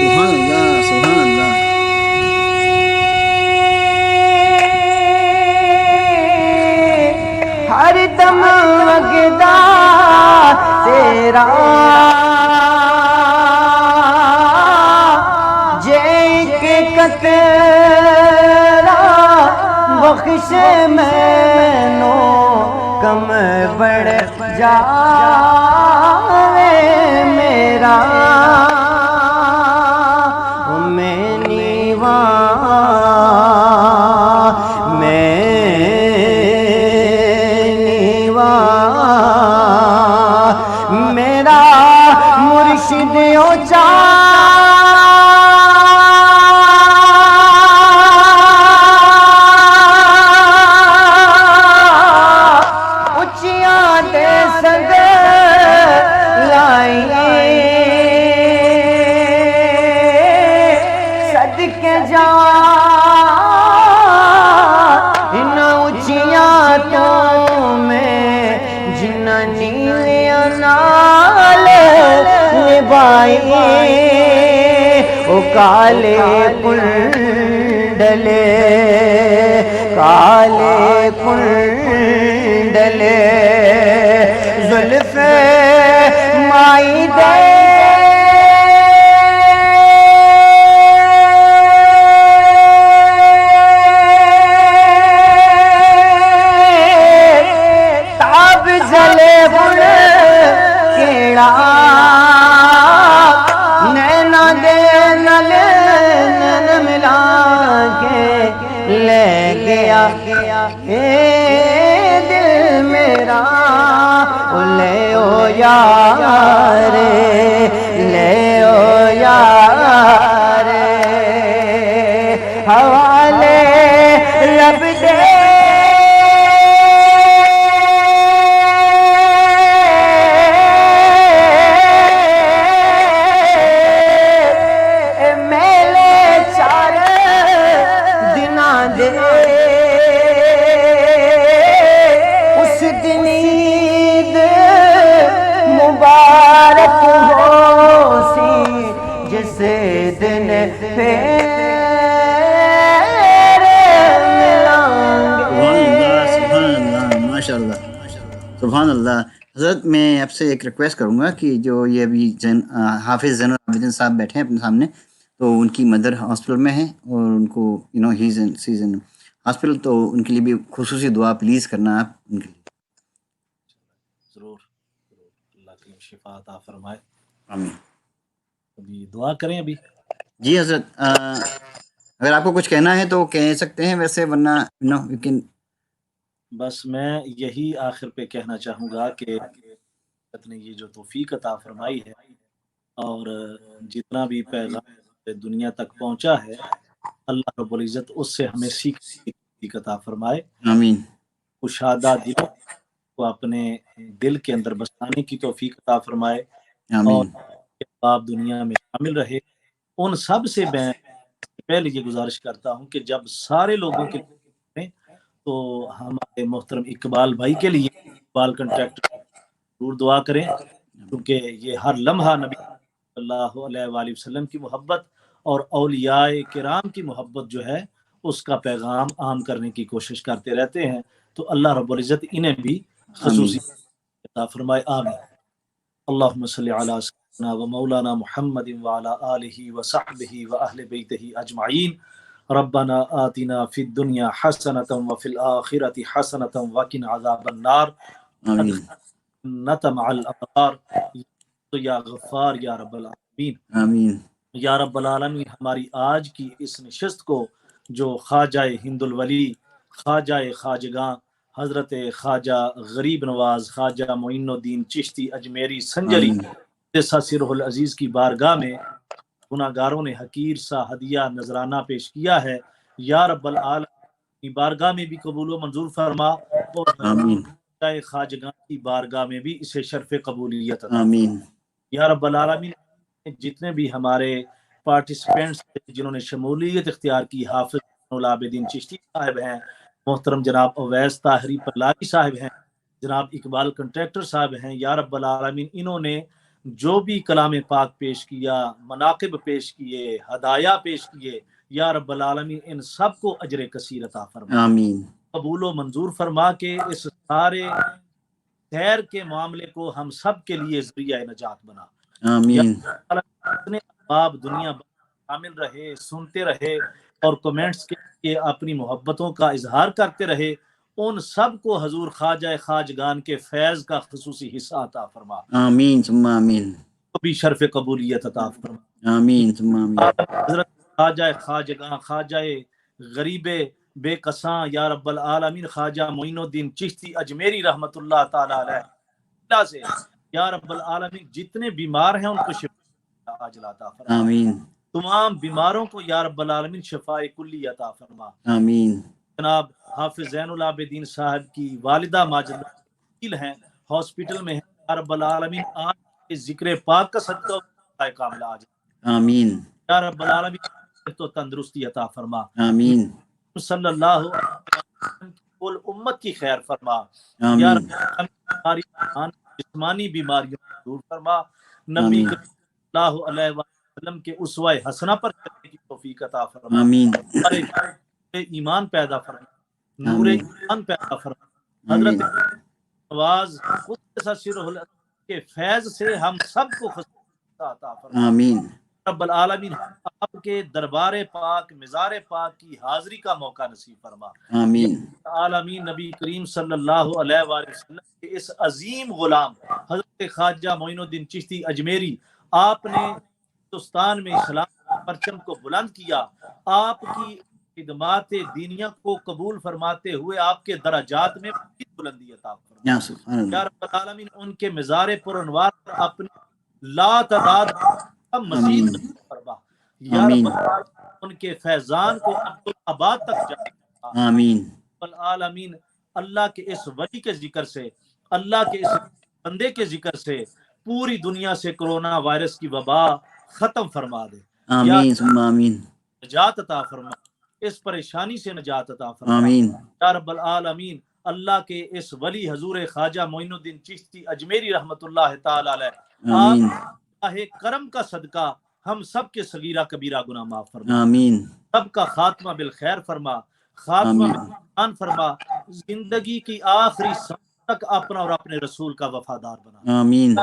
Speaker 1: سبحان اللہ سبحان اللہ
Speaker 6: ہر دم وگدا تیرا بخش مینو کم بڑھ جاوے میرا میں نیواں میرا مرشد اونچا او کالے کنڈلے کالے کنڈلے زلف مائی دے تاب جلے بڑ کیڑا لے گیا اے دل میرا لے او یار لے او یار حوالے رب دے اس دن عید مبارک ہو سی جس دن پھر
Speaker 1: ماشاء اللہ سبحان اللہ. حضرت میں آپ سے ایک ریکویسٹ کروں گا کہ جو یہ ابھی حافظ زین العابدین صاحب بیٹھے ہیں اپنے سامنے تو ان کی مدر ہاسپٹل میں ہیں اور ان کو سیزن ہاسپٹل تو ان کے لیے بھی خصوصی دعا پلیز کرنا آپ ان کے لیے.
Speaker 5: ضرور اللہ کی شفا عطا فرمائے.
Speaker 1: آمین.
Speaker 5: ابھی دعا کریں ابھی.
Speaker 1: جی حضرت اگر آپ کو کچھ کہنا ہے تو کہہ سکتے ہیں ویسے ورنہ
Speaker 5: بس میں یہی آخر پہ کہنا چاہوں گا کہ نے یہ جو توفیق عطا فرمائی ہے اور جتنا بھی پیغام دنیا تک پہنچا ہے اللہ رب العزت اس سے ہمیں سیکھ عطا فرمائے.
Speaker 1: آمین.
Speaker 5: کشادہ دلوں کو اپنے دل کے اندر بسانے کی توفیق عطا فرمائے.
Speaker 1: آمین.
Speaker 5: اور آپ دنیا میں شامل رہے. ان سب سے میں پہلے یہ گزارش کرتا ہوں کہ جب سارے لوگوں کے تو ہمارے محترم اقبال بھائی کے لیے اقبال کنٹریکٹر ضرور دعا کریں کیونکہ یہ ہر لمحہ نبی صلی اللہ علیہ وآلہ وسلم کی محبت اور اولیاء کرام کی محبت جو ہے اس کا پیغام عام کرنے کی کوشش کرتے رہتے ہیں. تو اللہ رب العزت انہیں بھی خصوصی عطا فرمائے. آمین. اللہم صلی علی سیدنا و مولانا محمد وعلی آلہ وصحبہ واہل بیتہ اجمعین. ربنا آتنا فی الدنیا حسنۃ وفی الآخرۃ حسنۃ وقنا عذاب النار.
Speaker 1: آمین
Speaker 5: جنت مع الابرار. یا غفار یا رب العالمین.
Speaker 1: آمین
Speaker 5: یا رب العالمین ہماری آج کی اس نشست کو جو خواجہ ہند الولی، خواجہ خواجگاں حضرت خواجہ غریب نواز خواجہ معین الدین چشتی اجمیری سنجری سرہ العزیز کی بارگاہ میں گناہ گاروں نے حقیر سا ہدیہ نذرانہ پیش کیا ہے، یا رب العالمین کی بارگاہ میں بھی قبول و منظور فرما، اور
Speaker 1: آمین
Speaker 5: خواجگاں کی بارگاہ میں بھی اسے شرف قبولیت عطا فرما.
Speaker 1: آمین
Speaker 5: یا رب العالمین جتنے بھی ہمارے پارٹیسپینٹس جنہوں نے شمولیت اختیار کی، حافظ العابدین چشتی صاحب ہیں، محترم جناب اویس طاہری پرلاری صاحب ہیں، جناب اقبال کنٹریکٹر صاحب ہیں، یا رب العالمین انہوں نے جو بھی کلام پاک پیش کیا، مناقب پیش کیے، ہدایہ پیش کیے، یا رب العالمین ان سب کو اجر کثیر عطا فرما،
Speaker 1: آمین
Speaker 5: قبول و منظور فرما کے اس سارے خیر کے معاملے کو ہم سب کے لیے ذریعہ نجات بنا.
Speaker 1: آمین
Speaker 5: اپنے احباب دنیا بھر شامل رہے، سنتے رہے اور کمنٹس کے اپنی محبتوں کا اظہار کرتے رہے، ان سب کو حضور خواجہ خواجگان کے فیض کا خصوصی حصہ عطا فرما،
Speaker 1: آمین ثم آمین
Speaker 5: کو بھی شرف قبولیت عطا فرما.
Speaker 1: آمین ثم آمین
Speaker 5: حضرت خواجہ خواجگاں خواجہ غریب بے کساں یا رب العالمین خواجہ معین الدین چشتی اجمیری رحمت اللہ تعالی علیہ سے یا رب العالمین جتنے بیمار ہیں ان کو شفا عاجل عطا فرما.
Speaker 1: آمین
Speaker 5: تمام بیماروں کو یا رب العالمین شفاء کلی عطا فرما.
Speaker 1: آمین
Speaker 5: جناب حافظ زین العابدین صاحب کی والدہ ماجد وکیل ہیں، ہاسپٹل میں ہیں، یا رب العالمین آج کے ذکر پاک کا صدقہ کامل عاجل
Speaker 1: آمین
Speaker 5: یا رب العالمین تو تندرستی عطا فرما.
Speaker 1: آمین
Speaker 5: صلی اللہ علیہ وسلم کل امت کی خیر فرما. یا
Speaker 1: آمین
Speaker 5: رب العالمین جسمانی بیماریوں کو دور فرما. نبی
Speaker 1: آمین
Speaker 5: صلی اللہ علیہ وسلم کے اسوہ حسنہ پر چلنے کی توفیق عطا فرما.
Speaker 1: آمین
Speaker 5: ایمان پیدا فرما، نور
Speaker 1: آمین
Speaker 5: ایمان پیدا فرما.
Speaker 1: آمین
Speaker 5: حضرت نواز قدس سرہ العزیز کے فیض سے ہم سب کو خصوصی عطا فرما.
Speaker 1: آمین
Speaker 5: رب العالمین آپ کے دربار پاک مزار پاک کی حاضری کا موقع نصیب فرما.
Speaker 1: آمین
Speaker 5: عالمین نبی کریم صلی اللہ علیہ وآلہ وسلم کے اس عظیم غلام حضرت خواجہ معین الدین چشتی اجمیری، آپ نے ہندوستان میں اسلام کے پرچم کو بلند کیا، آپ کی خدمات دینیا کو قبول فرماتے ہوئے آپ کے درجات میں بلندی عطا فرما.
Speaker 1: یا سبحان اللہ
Speaker 5: یا رب العالمین ان کے مزار پر انوار پر اپنی لا تعداد مزید
Speaker 1: آمین
Speaker 5: فرما. یا
Speaker 1: آمین
Speaker 5: رب العالمین ان کے فیضان کو عبدالآباد تک جائے.
Speaker 1: آمین
Speaker 5: العالمین اللہ کے اس ولی کے ذکر سے، اللہ کے اس بندے کے ذکر سے پوری دنیا سے کرونا وائرس کی وبا ختم فرما دے. یا
Speaker 1: آمین ثم آمین
Speaker 5: نجات عطا فرما، اس پریشانی سے نجات عطا فرما.
Speaker 1: آمین
Speaker 5: یا رب العالمین اللہ کے اس ولی حضور خواجہ معین الدین چشتی اجمیری رحمت اللہ تعالی علیہ،
Speaker 1: آمین
Speaker 5: آپ کرم کا صدقہ ہم سب کے صغیرہ کبیرہ گناہ معاف فرما،
Speaker 1: آمین
Speaker 5: سب کا خاتمہ بالخیر فرما، خاتمہ
Speaker 1: آمین
Speaker 5: بالایمان فرما، زندگی کی آخری سانس تک اپنا اور اپنے رسول کا وفادار بنا.
Speaker 1: آمین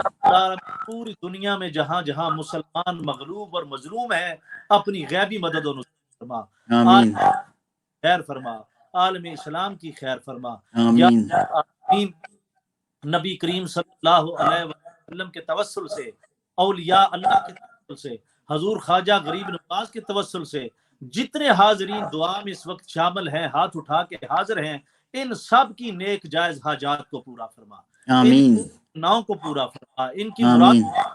Speaker 5: پوری دنیا میں جہاں جہاں مسلمان مغلوب اور مظلوم ہیں اپنی غیبی مدد و نصرت فرما،
Speaker 1: آمین
Speaker 5: خیر فرما، عالم اسلام کی خیر فرما.
Speaker 1: آمین
Speaker 5: آمین. نبی کریم صلی اللہ علیہ وسلم کے توسل سے، اولیاء اللہ کے توسل سے، حضور خواجہ غریب نواز کے توسل سے جتنے حاضرین دعا میں اس وقت شامل ہیں، ہاتھ اٹھا کے حاضر ہیں، ان سب کی نیک جائز حاجات کو پورا فرما،
Speaker 1: آمین
Speaker 5: ان ناؤں کو پورا فرما، ان کی
Speaker 1: آمین
Speaker 5: مراد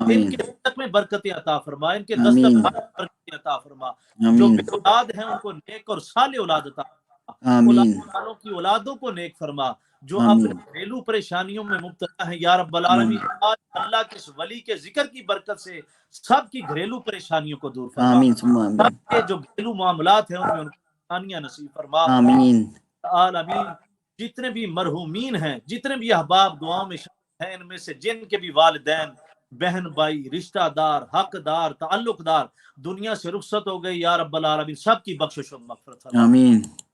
Speaker 5: ان کے رزق میں برکت عطا فرما، ان کے
Speaker 1: آمین
Speaker 5: دسترخوان میں برکت عطا فرما. جو
Speaker 1: آمین
Speaker 5: بے اولاد ہیں ان کو نیک اور صالح اولاد عطا فرما،
Speaker 1: آمین
Speaker 5: اولاد والوں کی اولادوں کو نیک فرما. جو
Speaker 1: آمین
Speaker 5: اپنے گھریلو پریشانیوں میں مبتلا ہیں یا رب العالمین آج اللہ کے اس ولی کے ذکر کی برکت سے سب کی گھریلو پریشانیوں کو دور فرما.
Speaker 1: آمین ثم آمین
Speaker 5: سب کے جو گھریلو معاملات ہیں ان میں ان کو آسانیاں نصیب فرما.
Speaker 1: آمین
Speaker 5: عالمین جتنے بھی مرحومین ہیں، جتنے بھی احباب دعاؤں میں شامل ہیں، ان میں سے جن کے بھی والدین، بہن بھائی، رشتہ دار، حقدار، تعلق دار دنیا سے رخصت ہو گئے، یا رب العالمین سب کی بخشش و مغفرت فرما.
Speaker 1: آمین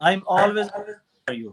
Speaker 5: I am always for you.